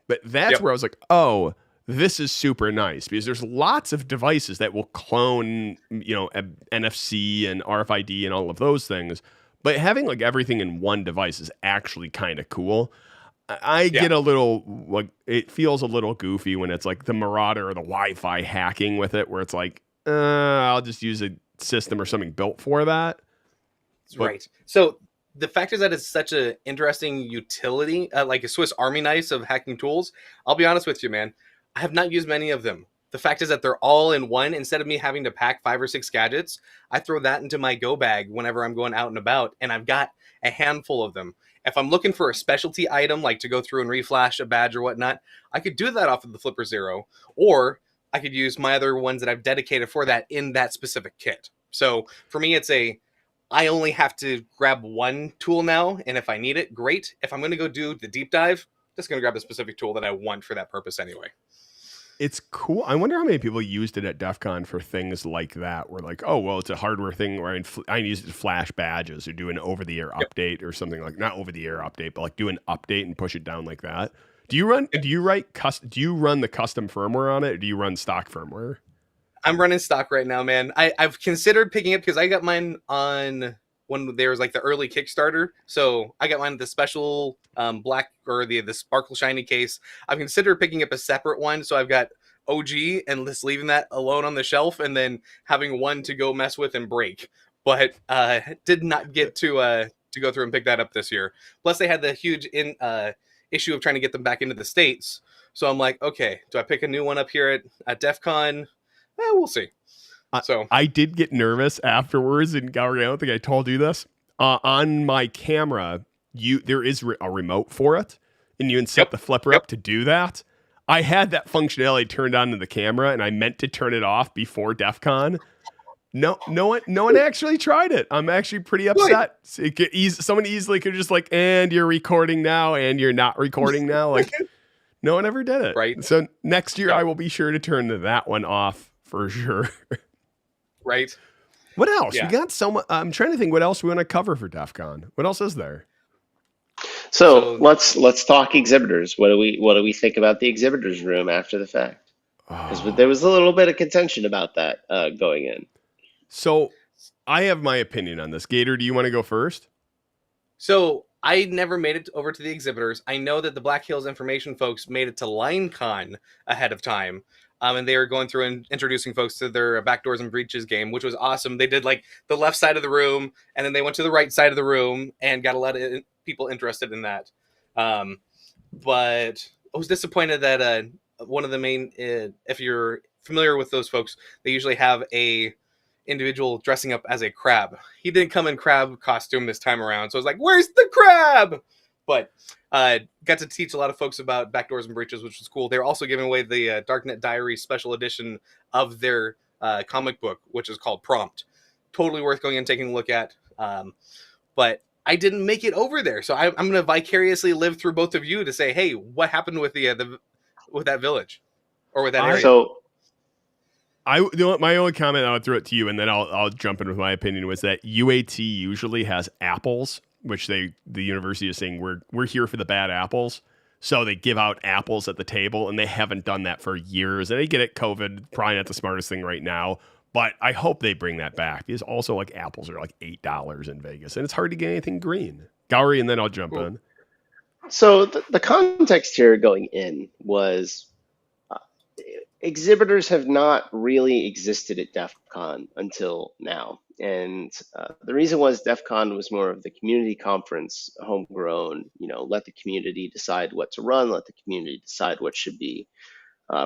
[SPEAKER 1] But that's where I was like, oh, this is super nice, because there's lots of devices that will clone, NFC and RFID and all of those things. But having like everything in one device is actually kind of cool. I get a little, like, it feels a little goofy when it's like the Marauder or the Wi-Fi hacking with it, where it's like, I'll just use a system or something built for that.
[SPEAKER 3] Right. So the fact is that it's such an interesting utility, like a Swiss Army knife of hacking tools. I'll be honest with you, man. I have not used many of them. The fact is that they're all in one. Instead of me having to pack 5 or 6 gadgets, I throw that into my go bag whenever I'm going out and about, and I've got a handful of them. If I'm looking for a specialty item, like to go through and reflash a badge or whatnot, I could do that off of the Flipper Zero, or I could use my other ones that I've dedicated for that in that specific kit. So for me, I only have to grab one tool now, and if I need it, great. If I'm going to go do the deep dive, just going to grab a specific tool that I want for that purpose anyway.
[SPEAKER 1] It's cool. I wonder how many people used it at DEF CON for things like that, where like, oh, well, it's a hardware thing where I use it to flash badges or do an over-the-air update or something, like, not over-the-air update, but like do an update and push it down like that. Do you run the custom firmware on it, or do you run stock firmware?
[SPEAKER 3] I'm running stock right now, man. I've considered picking up, because I got mine on when there was like the early Kickstarter. So I got mine the special black, or the sparkle shiny case. I've considered picking up a separate one. So I've got OG and just leaving that alone on the shelf, and then having one to go mess with and break. But did not get to go through and pick that up this year. Plus they had the huge issue of trying to get them back into the States. So I'm like, okay, do I pick a new one up here at DEF CON? We'll see. So
[SPEAKER 1] I did get nervous afterwards, and Gary, I don't think I told you this. On my camera, there is a remote for it, and you can set the flipper up to do that. I had that functionality turned on in the camera, and I meant to turn it off before DEF CON. No one actually tried it. I'm actually pretty upset. Someone easily could just like, and you're recording now, and you're not recording now. Like, no one ever did it.
[SPEAKER 3] Right.
[SPEAKER 1] So next year,
[SPEAKER 3] Yeah.
[SPEAKER 1] I will be sure to turn that one off for sure.
[SPEAKER 3] Right.
[SPEAKER 1] What else?
[SPEAKER 3] Yeah.
[SPEAKER 1] We got so much. I'm trying to think what else we want to cover for DEF CON. What else is there?
[SPEAKER 2] So let's talk exhibitors. What do we think about the exhibitors room after the fact? Because there was a little bit of contention about that going in.
[SPEAKER 1] So I have my opinion on this. Gator, do you want to go first?
[SPEAKER 3] So I never made it over to the exhibitors. I know that the Black Hills Information folks made it to LineCon ahead of time. And they were going through and introducing folks to their Backdoors and Breaches game, which was awesome. They did like the left side of the room, and then they went to the right side of the room and got a lot of people interested in that. But I was disappointed that one of the main, if you're familiar with those folks, they usually have a individual dressing up as a crab. He didn't come in crab costume this time around, so I was like, "Where's the crab?" But got to teach a lot of folks about Backdoors and Breaches, which was cool. They were also giving away the Darknet Diary special edition of their comic book, which is called Prompt. Totally worth going and taking a look at. But I didn't make it over there, so I'm going to vicariously live through both of you to say, "Hey, what happened with with that village or with that area?"
[SPEAKER 2] So
[SPEAKER 1] my only comment, I'll throw it to you, and then I'll jump in with my opinion, was that UAT usually has apples, which the university is saying we're here for the bad apples. So they give out apples at the table, and they haven't done that for years. And they get it, COVID, probably not the smartest thing right now. But I hope they bring that back, because also like apples are like $8 in Vegas, and it's hard to get anything green. Gowrie, and then I'll jump in.
[SPEAKER 2] So the context here going in was exhibitors have not really existed at DEF CON until now. And the reason was DEF CON was more of the community conference, homegrown, let the community decide what to run, let the community decide what should be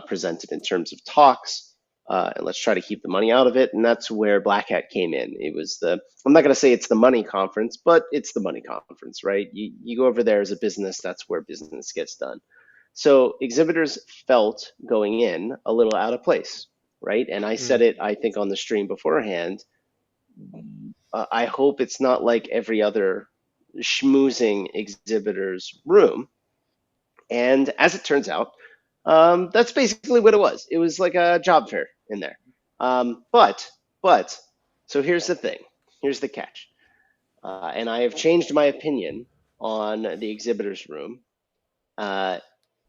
[SPEAKER 2] presented in terms of talks, and let's try to keep the money out of it. And that's where Black Hat came in. It was I'm not going to say it's the money conference, but it's the money conference, right? You go over there as a business, that's where business gets done. So exhibitors felt going in a little out of place, right? And I said it, I think, on the stream beforehand. I hope it's not like every other schmoozing exhibitor's room. And as it turns out, that's basically what it was. It was like a job fair in there. But, so here's the thing. Here's the catch. And I have changed my opinion on the exhibitor's room.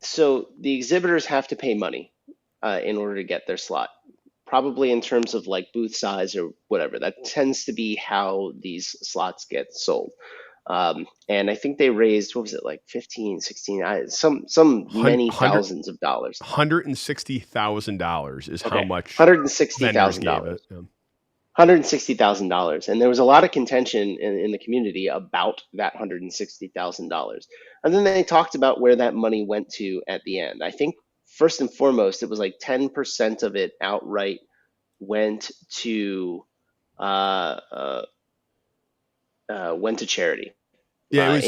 [SPEAKER 2] So the exhibitors have to pay money in order to get their slot, probably in terms of like booth size or whatever. That tends to be how these slots get sold. And I think they raised, what was it, like 15, 16, some many thousands of dollars.
[SPEAKER 1] $160,000 is how much
[SPEAKER 2] $160,000. $160,000, and there was a lot of contention in the community about that $160,000. And then they talked about where that money went to at the end. I think first and foremost, it was like 10% of it outright went to charity.
[SPEAKER 1] Yeah,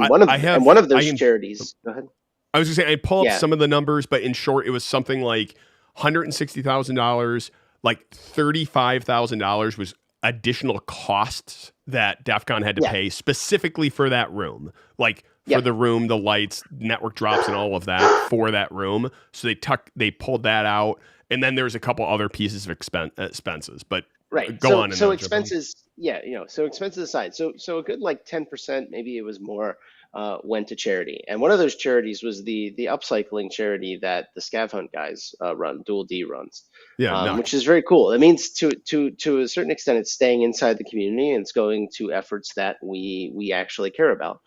[SPEAKER 2] one of those charities. Go ahead.
[SPEAKER 1] I was going to say I pull up some of the numbers, but in short, it was something like $160,000. Like $35,000 was additional costs that DEF CON had to pay specifically for that room, like for the room, the lights, network drops, and all of that for that room. So they pulled that out, and then there's a couple other pieces of expenses. But go on.
[SPEAKER 2] So expenses, so expenses aside, so a good like 10%, maybe it was more, went to charity. And one of those charities was the upcycling charity that the Scav Hunt guys run, Dual D runs. Which is very cool. It means to a certain extent, it's staying inside the community and it's going to efforts that we actually care about.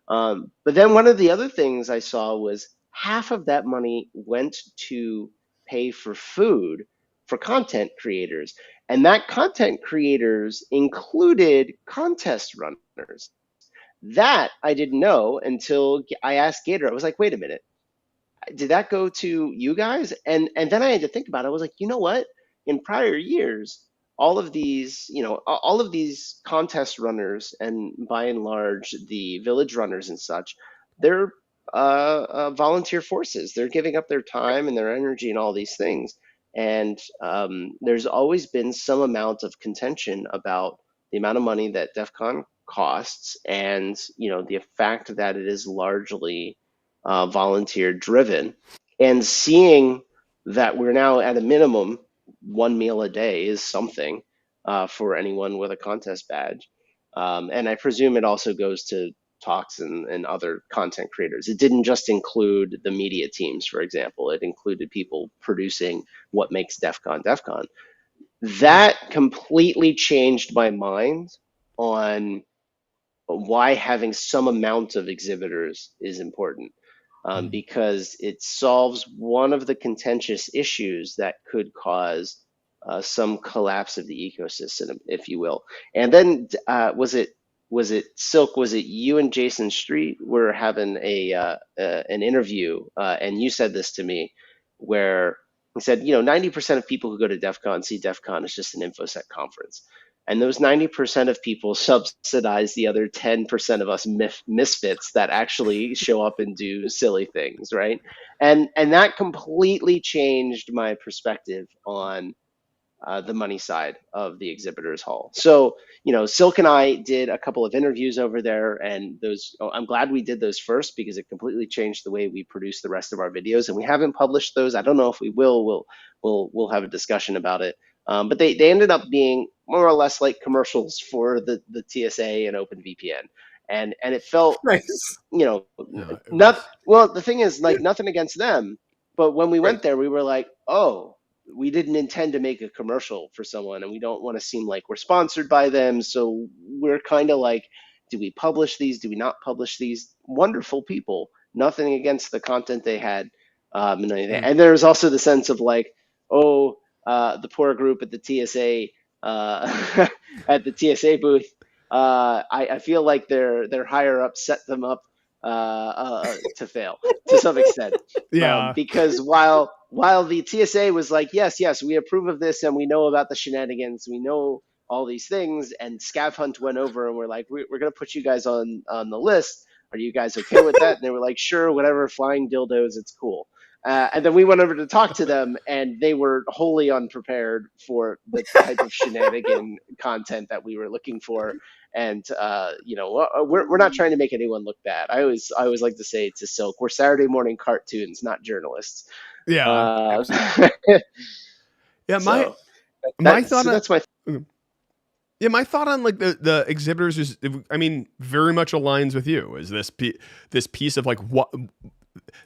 [SPEAKER 2] But then one of the other things I saw was half of that money went to pay for food for content creators. And that content creators included contest runners. That I didn't know until I asked Gator. I was like, wait a minute. Did that go to you guys? And then I had to think about it. I was like, you know what? In prior years, all of these contest runners, and by and large the village runners and such, they're volunteer forces. They're giving up their time and their energy and all these things. And there's always been some amount of contention about the amount of money that DEF CON costs, and the fact that it is largely volunteer driven. And seeing that we're now at a minimum 1 meal a day is something for anyone with a contest badge. And I presume it also goes to talks and other content creators. It didn't just include the media teams, for example. It included people producing what makes DEF CON DEF CON. That completely changed my mind on why having some amount of exhibitors is important. Because it solves one of the contentious issues that could cause some collapse of the ecosystem, if you will. And then was it Silk? Was it you and Jason Street were having an interview, and you said this to me, where he said, 90% of people who go to DEF CON see DEF CON as just an InfoSec conference. And those 90% of people subsidize the other 10% of us misfits that actually show up and do silly things, right? And that completely changed my perspective on the money side of the exhibitors hall. So, Silk and I did a couple of interviews over there, and I'm glad we did those first because it completely changed the way we produce the rest of our videos. And we haven't published those. I don't know if we will. We'll have a discussion about it. But they ended up being more or less like commercials for the TSA and OpenVPN. And it felt,
[SPEAKER 3] Nice.
[SPEAKER 2] well, the thing is, like, nothing against them. But when we went there, we were like, oh, we didn't intend to make a commercial for someone, and we don't want to seem like we're sponsored by them. So we're kind of like, do we publish these? Do we not publish these? Wonderful people. Nothing against the content they had. And there was also the sense of like, oh, the poor group at the TSA at the TSA booth. I feel like their higher up set them up to fail to some extent.
[SPEAKER 1] Yeah.
[SPEAKER 2] Because while the TSA was like, yes, we approve of this and we know about the shenanigans, we know all these things, and Scav Hunt went over and we're like, we're going to put you guys on the list. Are you guys okay with that? And they were like, sure, whatever, flying dildos, it's cool. And then we went over to talk to them, and they were wholly unprepared for the type of shenanigan content that we were looking for. And we're not trying to make anyone look bad. I always like to say to Silk, we're Saturday morning cartoons, not journalists.
[SPEAKER 1] Yeah. Yeah. My thought.
[SPEAKER 2] That's my.
[SPEAKER 1] Yeah, my thought on like the exhibitors is, I mean, very much aligns with you. Is this piece of like what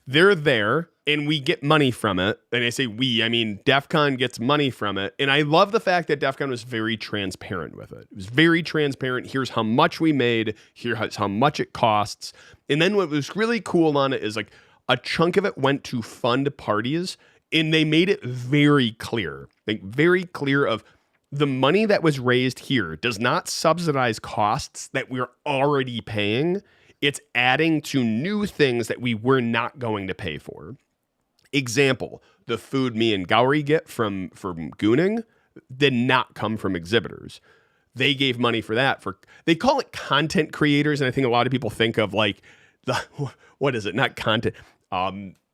[SPEAKER 1] they're there and we get money from it. And I say we, I mean, DEF CON gets money from it. And I love the fact that DEF CON was very transparent with it. It was very transparent. Here's how much we made. Here's how much it costs. And then what was really cool on it is like a chunk of it went to fund parties, and they made it very clear, like very clear of the money that was raised here does not subsidize costs that we're already paying. It's adding to new things that we were not going to pay for. Example, the food me and Gowrie get from gooning did not come from exhibitors. They gave money for that. They call it content creators, and I think a lot of people think of like what is it? Not content.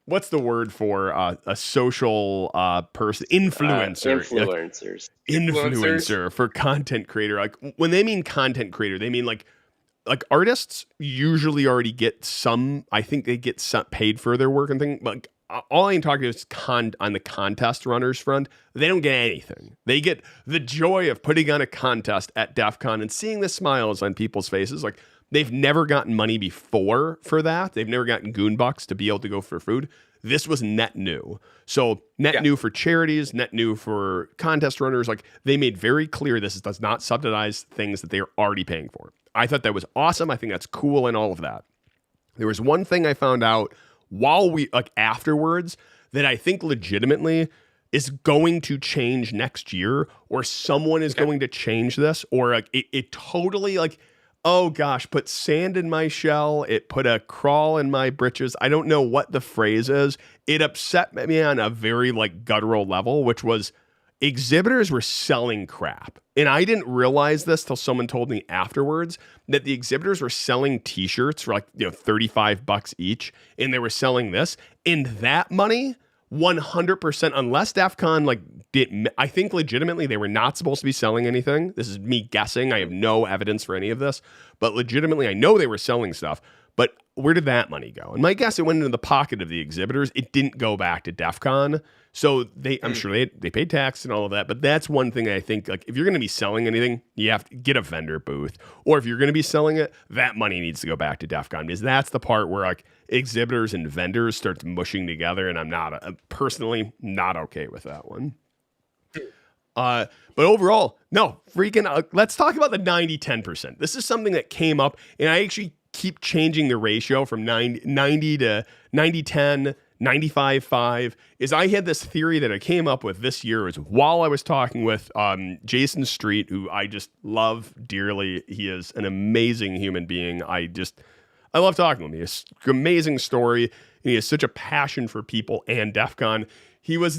[SPEAKER 1] What's the word for a social person? Influencers. Influencer for content creator. Like when they mean content creator, they mean like artists usually already get some. I think they get some paid for their work and things. But all I'm talking about is on the contest runners front. They don't get anything. They get the joy of putting on a contest at DEF CON and seeing the smiles on people's faces. Like they've never gotten money before for that. They've never gotten goon bucks to be able to go for food. This was net new. So net new for charities, net new for contest runners. Like they made very clear this does not subsidize things that they are already paying for. I thought that was awesome. I think that's cool and all of that. There was one thing I found out afterwards that I think legitimately is going to change next year, or someone is going to change this, or like it totally like, oh gosh, put sand in my shell. It put a crawl in my britches. I don't know what the phrase is. It upset me on a very like guttural level, which was exhibitors were selling crap. And I didn't realize this till someone told me afterwards that the exhibitors were selling t-shirts for like, $35 each. And they were selling this. And that money 100%, unless Defcon I think legitimately they were not supposed to be selling anything. This is me guessing. I have no evidence for any of this, but legitimately I know they were selling stuff. But where did that money go? And my guess, it went into the pocket of the exhibitors. It didn't go back to Defcon. So I'm sure they paid tax and all of that. But that's one thing I think, like, if you're going to be selling anything, you have to get a vendor booth. Or if you're going to be selling it, that money needs to go back to Defcon, because that's the part where like exhibitors and vendors start mushing together. And I'm personally not okay with that one. But overall, no, freaking, let's talk about the 90-10%. This is something that came up, and I actually keep changing the ratio from 90 to 90-10, 95-5, is I had this theory that I came up with this year is while I was talking with Jason Street, who I just love dearly. He is an amazing human being. I love talking to him. He has an amazing story, and he has such a passion for people and Defcon. He was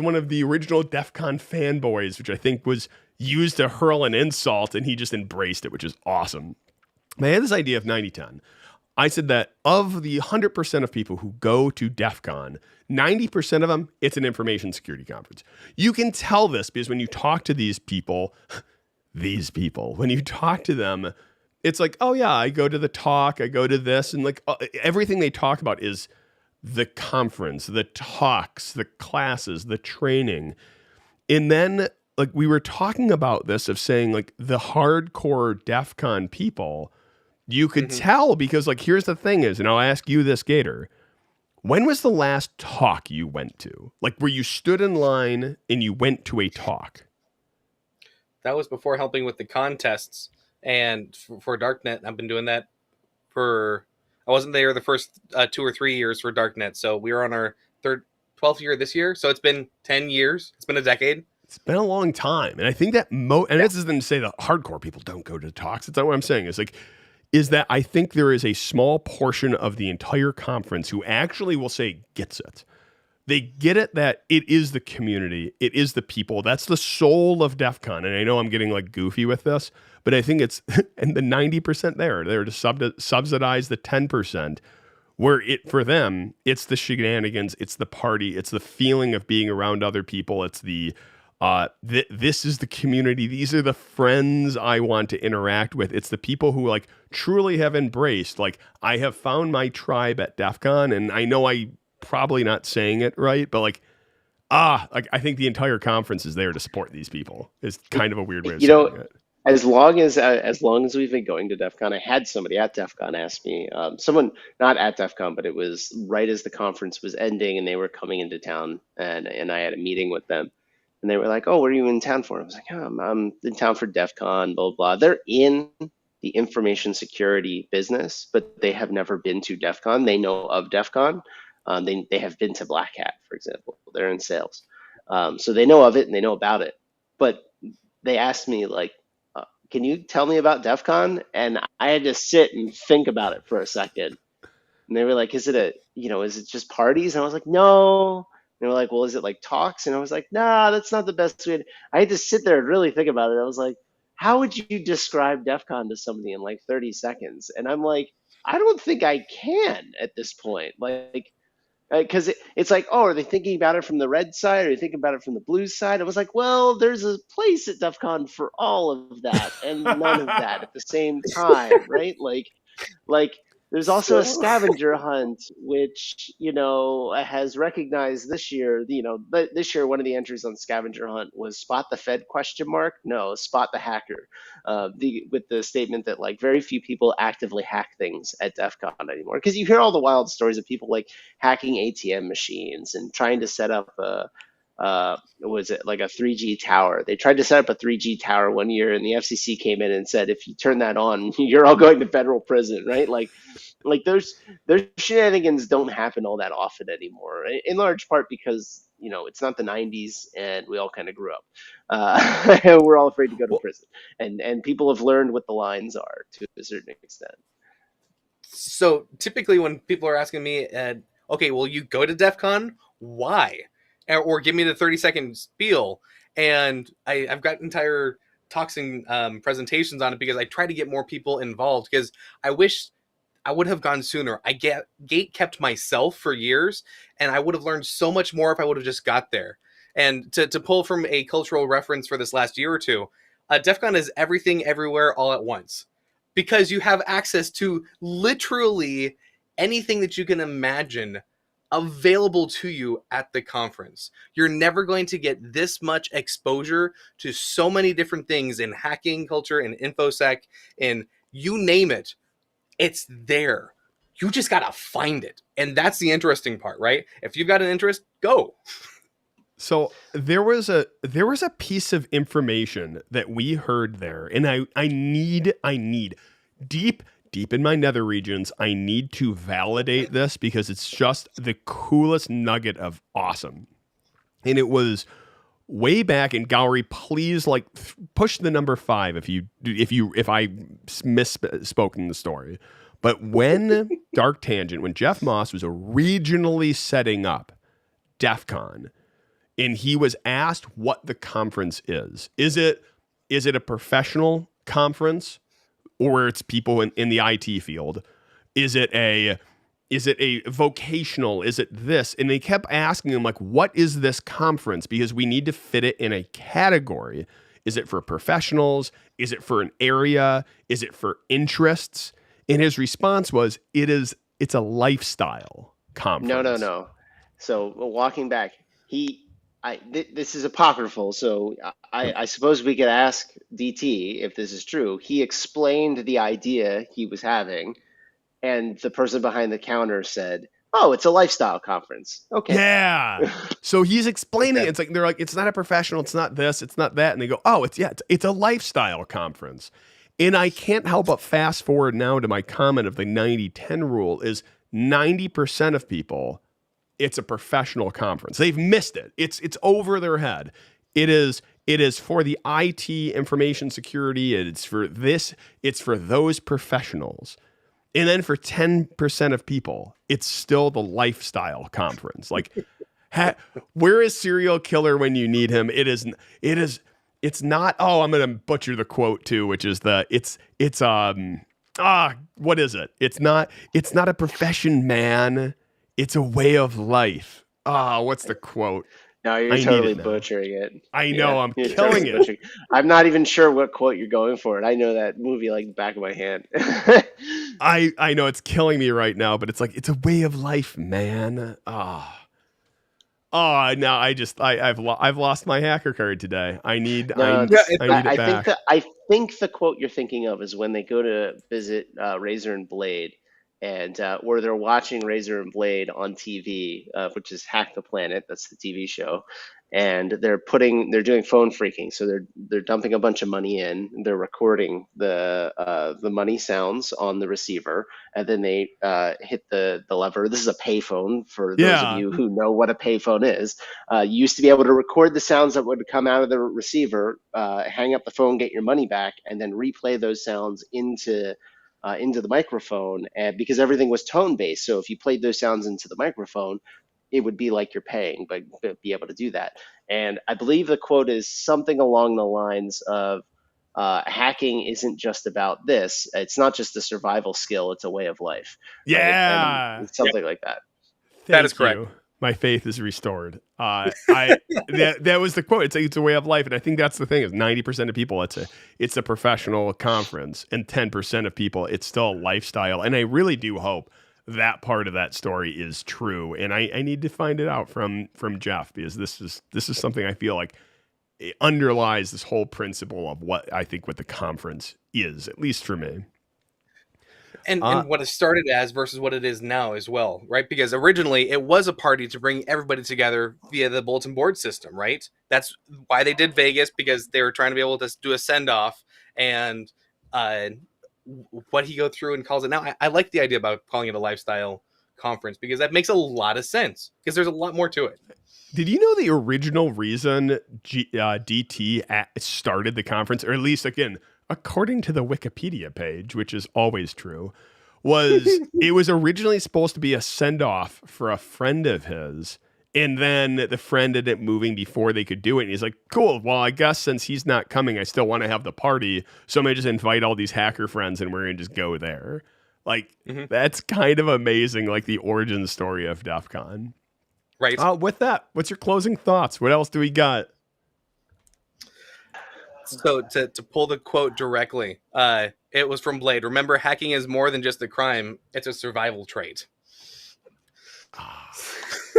[SPEAKER 1] one of the original Defcon fanboys, which I think was used to hurl an insult, and he just embraced it, which is awesome. I had this idea of 90-10. I said that of the 100% of people who go to Defcon, 90% of them, it's an information security conference. You can tell this because when you talk to these people, when you talk to them, it's like, oh yeah, I go to the talk, I go to this, and like everything they talk about is the conference, the talks, the classes, the training. And then like we were talking about this of saying like the hardcore Defcon people, you could tell because like here's the thing is, and I'll ask you this, Gator, when was the last talk you went to? Like where you stood in line and you went to a talk?
[SPEAKER 3] That was before helping with the contests. And for Darknet, I've been doing that I wasn't there the first 2 or 3 years for Darknet. So we were on our 12th year this year. So it's been 10 years. It's been a decade.
[SPEAKER 1] It's been a long time. And I think that this isn't to say that hardcore people don't go to talks. It's not what I'm saying. It's like, is that I think there is a small portion of the entire conference who actually will say gets it. They get it that it is the community. It is the people. That's the soul of Defcon. And I know I'm getting like goofy with this, but I think it's, and the 90% they're to subsidize the 10%, where for them, it's the shenanigans, it's the party, it's the feeling of being around other people. It's this is the community. These are the friends I want to interact with. It's the people who like truly have embraced, like I have found my tribe at Defcon. And I know I probably not saying it right, but like I think the entire conference is there to support these people. It's kind of a weird way of saying it.
[SPEAKER 2] As long as we've been going to DEF CON, I had somebody at DEF CON ask me, someone not at DEF CON, but it was right as the conference was ending and they were coming into town, and I had a meeting with them, and they were like, "Oh, what are you in town for?" I was like, "Oh, I'm in town for DEF CON, blah, blah." They're in the information security business, but they have never been to DEF CON. They know of DEF CON. They have been to Black Hat, for example. They're in sales. So they know of it and they know about it. But they asked me like, can you tell me about DEF CON? And I had to sit and think about it for a second. And they were like, is it just parties? And I was like, no. And they were like, well, is it like talks? And I was like, nah, that's not the best way. I had to sit there and really think about it. I was like, how would you describe DEF CON to somebody in like 30 seconds? And I'm like, I don't think I can at this point. Like, because it's like, oh, are they thinking about it from the red side? Or are they thinking about it from the blue side? I was like, well, there's a place at DEF CON for all of that and none of that at the same time, right? Like there's also a scavenger hunt, which, has recognized this year, this year, one of the entries on scavenger hunt was spot the Fed ? No, spot the hacker. With the statement that like very few people actively hack things at DEF CON anymore. Because you hear all the wild stories of people like hacking ATM machines and trying to set up was it like a 3G tower? They tried to set up a 3G tower one year, and the FCC came in and said, if you turn that on, you're all going to federal prison, right? Like those shenanigans don't happen all that often anymore, in large part because it's not the 90s and we all kind of grew up. And we're all afraid to go to prison, and people have learned what the lines are to a certain extent.
[SPEAKER 3] So typically when people are asking me, okay, will you go to DEF CON? Why? Or give me the 30-second spiel. And I've got entire talks and presentations on it because I try to get more people involved, because I wish I would have gone sooner. Gate kept myself for years, and I would have learned so much more if I would have just got there. And to pull from a cultural reference for this last year or two, Defcon is everything everywhere all at once, because you have access to literally anything that you can imagine available to you at the conference. You're never going to get this much exposure to so many different things in hacking culture, in infosec, in you name it. It's there. You just gotta find it. And that's the interesting part, right? If you've got an interest, go.
[SPEAKER 1] So there was a piece of information that we heard there, and I need deep in my nether regions, I need to validate this because it's just the coolest nugget of awesome. And it was way back in Gallery. Please, like, push the number 5 if I misspoke in the story. But when Dark Tangent, when Jeff Moss was originally setting up Defcon, and he was asked what the conference is it a professional conference, or it's people in the IT field? Is it a vocational? Is it this? And they kept asking him, like, what is this conference? Because we need to fit it in a category. Is it for professionals? Is it for an area? Is it for interests? And his response was, it's a lifestyle conference.
[SPEAKER 2] No. So walking back, this is apocryphal, so I suppose we could ask DT if this is true. He explained the idea he was having, and the person behind the counter said, "Oh, it's a lifestyle conference." Okay.
[SPEAKER 1] Yeah. So he's explaining. It's like they're like, it's not a professional, it's not this, it's not that, and they go, "Oh, it's a lifestyle conference." And I can't help but fast forward now to my comment of the 90-10 rule is 90% of people, it's a professional conference. They've missed it. It's over their head. It is for the IT, information security. It's for this. It's for those professionals. And then for 10% of people, it's still the lifestyle conference. Like, where is serial killer when you need him? It's not. Oh, I'm gonna butcher the quote too, which is what is it? It's not a profession, man. It's a way of life. What's the quote?
[SPEAKER 2] No, you're totally butchering it.
[SPEAKER 1] I know, I'm killing
[SPEAKER 2] totally
[SPEAKER 1] it.
[SPEAKER 2] I'm not even sure what quote you're going for, and I know that movie like the back of my hand.
[SPEAKER 1] I know it's killing me right now, but it's like, it's a way of life, man. Now I've lost my hacker card today. I need it back.
[SPEAKER 2] I think the quote you're thinking of is when they go to visit Razor and Blade, and or they're watching Razor and Blade on TV, which is Hack the Planet. That's the TV show, and they're doing phone phreaking. So they're dumping a bunch of money in. They're recording the money sounds on the receiver, and then they hit the lever. This is a payphone for those of you who know what a payphone is. You used to be able to record the sounds that would come out of the receiver, hang up the phone, get your money back, and then replay those sounds into the microphone, and because everything was tone based. So if you played those sounds into the microphone, it would be like you're paying, but be able to do that. And I believe the quote is something along the lines of, hacking isn't just about this. It's not just a survival skill. It's a way of life.
[SPEAKER 1] Yeah.
[SPEAKER 2] Right? Something like that.
[SPEAKER 3] That is correct.
[SPEAKER 1] My faith is restored. That was the quote. It's a way of life, and I think that's the thing. Is 90% of people, it's a professional conference, and 10% of people, it's still a lifestyle. And I really do hope that part of that story is true. And I need to find it out from Jeff, because this is something I feel like it underlies this whole principle of what the conference is, at least for me.
[SPEAKER 3] And what it started as versus what it is now as well, right? Because originally it was a party to bring everybody together via the bulletin board system, right? That's why they did Vegas, because they were trying to be able to do a send-off. And what he go through and calls it now, I like the idea about calling it a lifestyle conference, because that makes a lot of sense, because there's a lot more to it.
[SPEAKER 1] Did you know the original reason DT started the conference, or at least, again, according to the Wikipedia page, which is always true, was it was originally supposed to be a send-off for a friend of his, and then the friend ended up moving before they could do it, and he's like, cool, well, I guess since he's not coming, I still want to have the party, so I'm going to just invite all these hacker friends, and we're going to just go there. Like,
[SPEAKER 3] Mhm.
[SPEAKER 1] that's kind of amazing, like the origin story of Defcon.
[SPEAKER 3] Right.
[SPEAKER 1] With that, what's your closing thoughts? What else do we got?
[SPEAKER 3] So to pull the quote directly, it was from Blade. Remember, hacking is more than just a crime; it's a survival trait.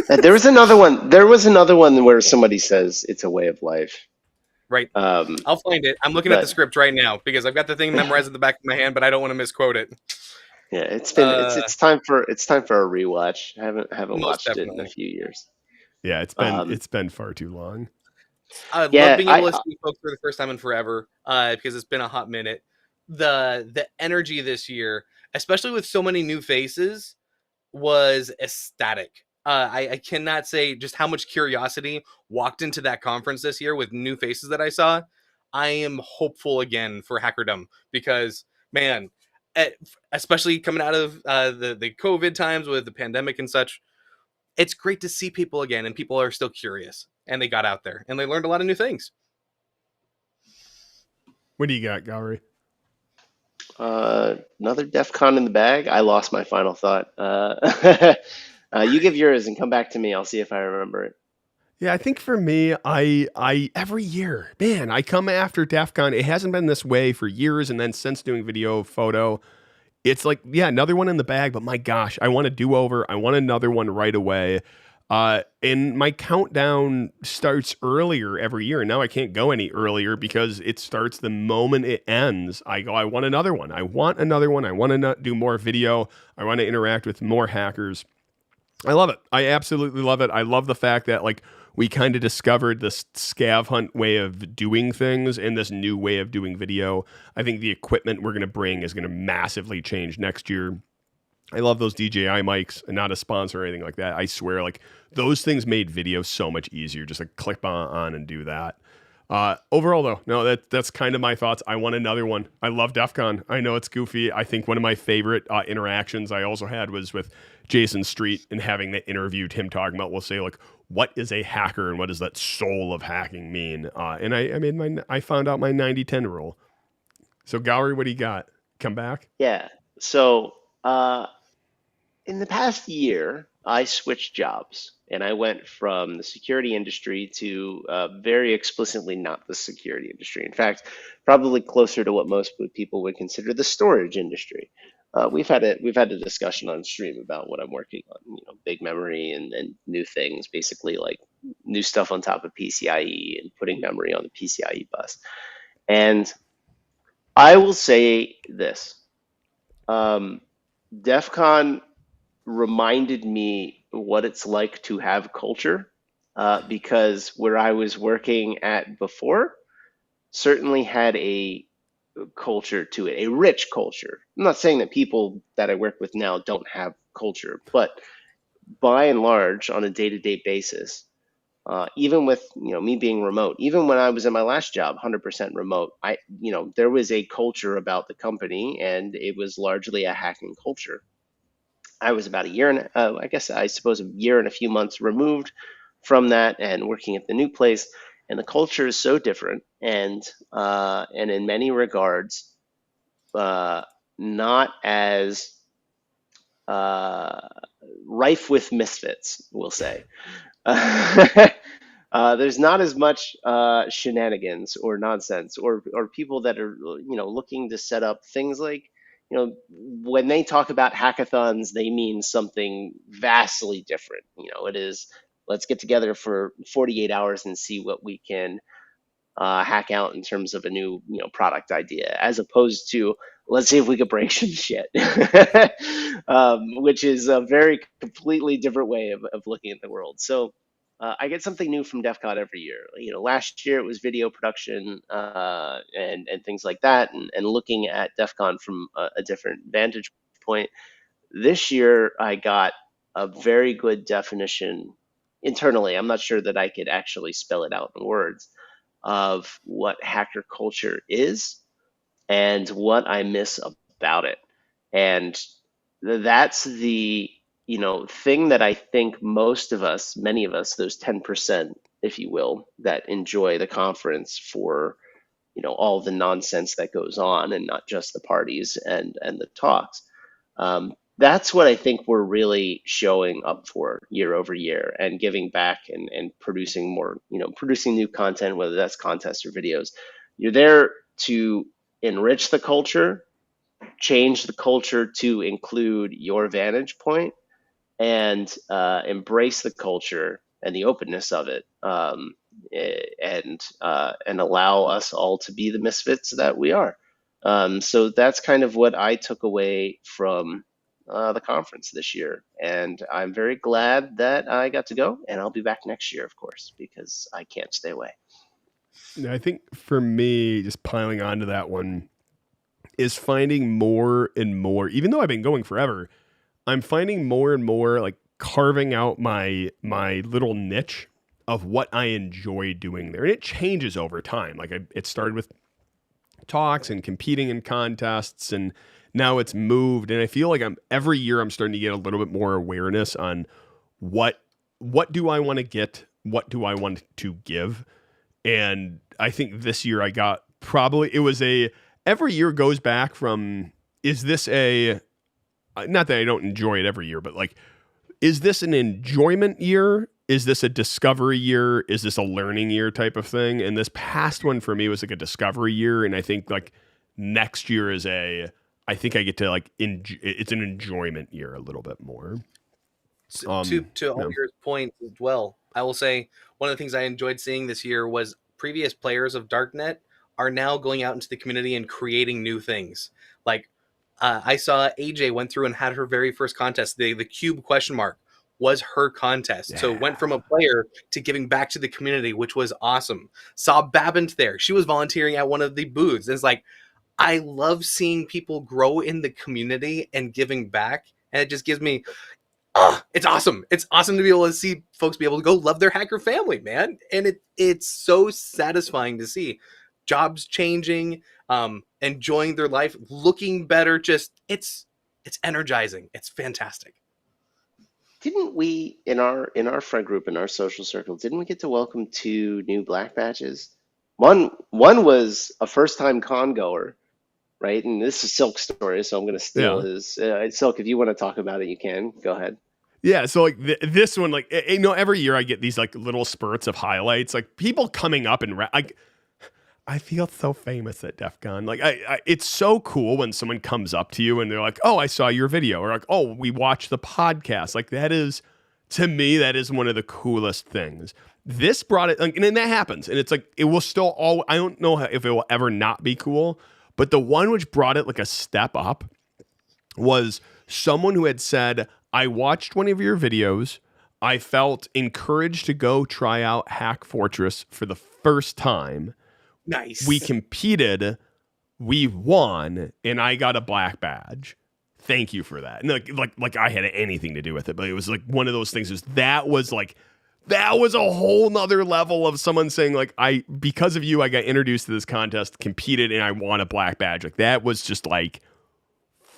[SPEAKER 2] There was another one. There was another one where somebody says it's a way of life.
[SPEAKER 3] Right.
[SPEAKER 2] Um,
[SPEAKER 3] I'll find it. I'm looking at the
[SPEAKER 2] but
[SPEAKER 3] script right now because I've got the thing memorized in the back of my hand, but I don't want to misquote it.
[SPEAKER 2] yeah, it's
[SPEAKER 3] Uh,
[SPEAKER 2] time for a rewatch. I haven't
[SPEAKER 3] Most
[SPEAKER 2] watched it in a
[SPEAKER 3] definitely.
[SPEAKER 2] few years.
[SPEAKER 1] Yeah,
[SPEAKER 2] Um,
[SPEAKER 1] it's been far too long.
[SPEAKER 3] I love
[SPEAKER 2] yeah,
[SPEAKER 3] being able to see folks for the first time in forever because it's been a hot minute. The energy this year, especially with so many new faces, was ecstatic. I cannot say just how much curiosity walked into that conference this year with new faces that I saw. I am hopeful again for Hackerdom because, man, especially coming out of the COVID times with the pandemic and such, it's great to see people again, and people are still curious, and they got out there and they learned a lot of new things.
[SPEAKER 1] What do you got, Gowry?
[SPEAKER 2] Another DEF CON in the bag. I lost my final thought. You give yours and come back to me. I'll see if I remember it.
[SPEAKER 1] Yeah, I think for me, I every year, man, I come after DEF CON. It hasn't been this way for years, and then since doing video photo, it's like, yeah, another one in the bag, but my gosh, I want a do-over. I want another one right away. And my countdown starts earlier every year. And now I can't go any earlier because it starts the moment it ends. I go, I want another one. I want another one. I want to do more video. I want to interact with more hackers. I love it. I absolutely love it. I love the fact that like we kind of discovered this scav hunt way of doing things and this new way of doing video. I think the equipment we're going to bring is going to massively change next year. I love those DJI mics, and not a sponsor or anything like that. I swear, like those things made video so much easier. Just like click on and do that. Overall, though, no, that's kind of my thoughts. I want another one. I love DEF CON. I know it's goofy. I think one of my favorite interactions I also had was with Jason Street and having that interviewed him talking about, we'll say, like, what is a hacker and what does that soul of hacking mean? And I found out my 90-10 rule. So, Gowry, what do you got? Come back?
[SPEAKER 2] Yeah. So, in the past year, I switched jobs and I went from the security industry to very explicitly not the security industry. In fact, probably closer to what most people would consider the storage industry. We've had a discussion on stream about what I'm working on, big memory and new things, basically like new stuff on top of PCIe and putting memory on the PCIe bus. And I will say this, DEF CON reminded me what it's like to have culture, because where I was working at before certainly had a culture to it, a rich culture. I'm not saying that people that I work with now don't have culture, but by and large, on a day-to-day basis, even with me being remote, even when I was in my last job, 100% remote, there was a culture about the company, and it was largely a hacking culture. I was about a year and I suppose a year and a few months removed from that and working at the new place, and the culture is so different, and in many regards, not as rife with misfits, we'll say. There's not as much shenanigans or nonsense or people that are looking to set up things like when they talk about hackathons, they mean something vastly different. It is, let's get together for 48 hours and see what we can hack out in terms of a new product idea, as opposed to let's see if we could break some shit, which is a very completely different way of looking at the world. So I get something new from DEF CON every year. Last year it was video production and things like that, and looking at DEF CON from a different vantage point. This year I got a very good definition internally. I'm not sure that I could actually spell it out in words of what hacker culture is and what I miss about it. And that's the thing that I think most of us, many of us, those 10%, if you will, that enjoy the conference for all the nonsense that goes on and not just the parties and the talks. That's what I think we're really showing up for year over year and giving back and producing more, producing new content, whether that's contests or videos. You're there to enrich the culture, change the culture to include your vantage point, and embrace the culture and the openness of it, and allow us all to be the misfits that we are. So that's kind of what I took away from the conference this year, and I'm very glad that I got to go. And I'll be back next year, of course, because I can't stay away.
[SPEAKER 1] I think for me, just piling onto that one, is finding more and more, even though I've been going forever, I'm finding more and more like carving out my little niche of what I enjoy doing there. And it changes over time. Like it started with talks and competing in contests, and now it's moved. And I feel like every year I'm starting to get a little bit more awareness on what do I want to get? What do I want to give? And I think this year I got every year goes back from, is this not that I don't enjoy it every year, but like, is this an enjoyment year? Is this a discovery year? Is this a learning year type of thing? And this past one for me was like a discovery year. And I think like next year I think I get to like, it's an enjoyment year a little bit more.
[SPEAKER 3] To all your points as well, I will say one of the things I enjoyed seeing this year was previous players of Darknet are now going out into the community and creating new things. Like I saw AJ went through and had her very first contest. The cube question mark was her contest. Yeah. So went from a player to giving back to the community, which was awesome. Saw Babint there. She was volunteering at one of the booths. And it's like, I love seeing people grow in the community and giving back. And it just gives me, it's awesome. It's awesome to be able to see folks be able to go love their hacker family, man. And it's so satisfying to see jobs changing, enjoying their life, looking better. Just it's energizing. It's fantastic.
[SPEAKER 2] Didn't we in our friend group, in our social circle, didn't we get to welcome 2 new black badges? One was a first-time con goer, right? And this is Silk's story, so I'm going to steal his. Silk, if you want to talk about it, you can. Go ahead.
[SPEAKER 1] Yeah, so like this one, like every year I get these like little spurts of highlights, like people coming up and like. I feel so famous at Defcon. Like it's so cool when someone comes up to you and they're like, "Oh, I saw your video," or like, "Oh, we watched the podcast." Like that is, to me, that is one of the coolest things. This brought it, and then that happens, and it's like it will still I don't know if it will ever not be cool, but the one which brought it like a step up was someone who had said, "I watched one of your videos. I felt encouraged to go try out Hack Fortress for the first time."
[SPEAKER 3] Nice.
[SPEAKER 1] We competed, we won, and I got a black badge. Thank you for that. And like I had anything to do with it, but it was like one of those things. That was a whole nother level of someone saying like, because of you, I got introduced to this contest, competed, and I won a black badge. Like that was just like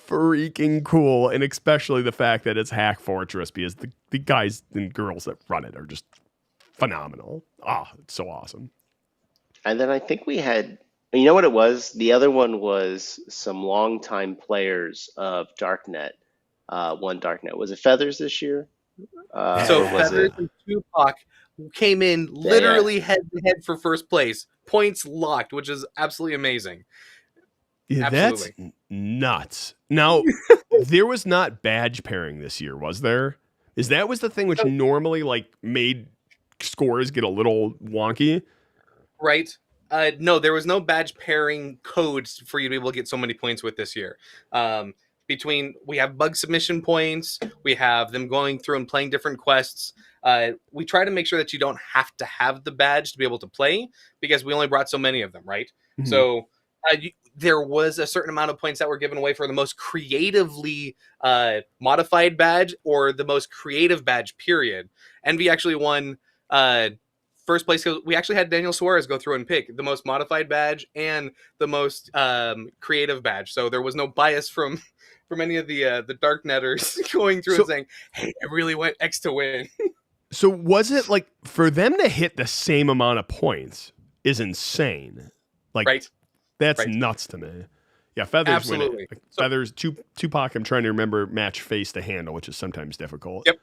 [SPEAKER 1] freaking cool, and especially the fact that it's Hack Fortress, because the guys and girls that run it are just phenomenal. It's so awesome.
[SPEAKER 2] And then I think we had, you know what it was? The other one was some longtime players of Darknet. One Darknet. Was it Feathers this year?
[SPEAKER 3] So Feathers and Tupac came in literally head to head for first place. Points locked, which is absolutely amazing.
[SPEAKER 1] Yeah, absolutely. That's nuts. Now, there was not badge pairing this year, was there? That was the thing which normally like made scores get a little wonky?
[SPEAKER 3] Right. No, there was no badge pairing codes for you to be able to get so many points with this year. We have bug submission points, we have them going through and playing different quests. We try to make sure that you don't have to have the badge to be able to play, because we only brought so many of them, right? Mm-hmm. So there was a certain amount of points that were given away for the most creatively modified badge or the most creative badge, period. Envy actually won first place because we actually had Daniel Suarez go through and pick the most modified badge and the most creative badge. So there was no bias from any of the Darknetters going through and saying, "Hey, I really want X to win."
[SPEAKER 1] So was it like for them to hit the same amount of points is insane? Like,
[SPEAKER 3] right.
[SPEAKER 1] That's nuts to me. Yeah, feathers win
[SPEAKER 3] Absolutely.
[SPEAKER 1] it.
[SPEAKER 3] So,
[SPEAKER 1] Feathers, Tupac, I'm trying to remember, match face to handle, which is sometimes difficult.
[SPEAKER 3] yep.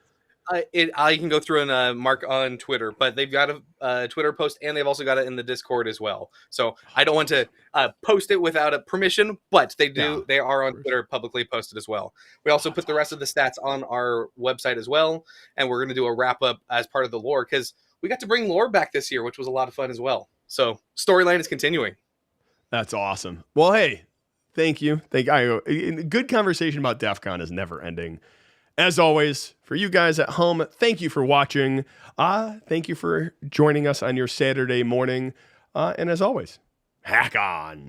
[SPEAKER 3] I can go through and mark on Twitter, but they've got a Twitter post, and they've also got it in the Discord as well. So I don't want to post it without a permission, but they do.
[SPEAKER 1] Yeah,
[SPEAKER 3] They are on
[SPEAKER 1] course.
[SPEAKER 3] Twitter publicly posted as well. We also put the rest of the stats on our website as well, and we're going to do a wrap up as part of the lore because we got to bring lore back this year, which was a lot of fun as well. So storyline is continuing.
[SPEAKER 1] That's awesome. Well, hey, thank you. Good conversation about DEFCON is never ending. As always, for you guys at home, thank you for watching. Thank you for joining us on your Saturday morning. And as always, hack on.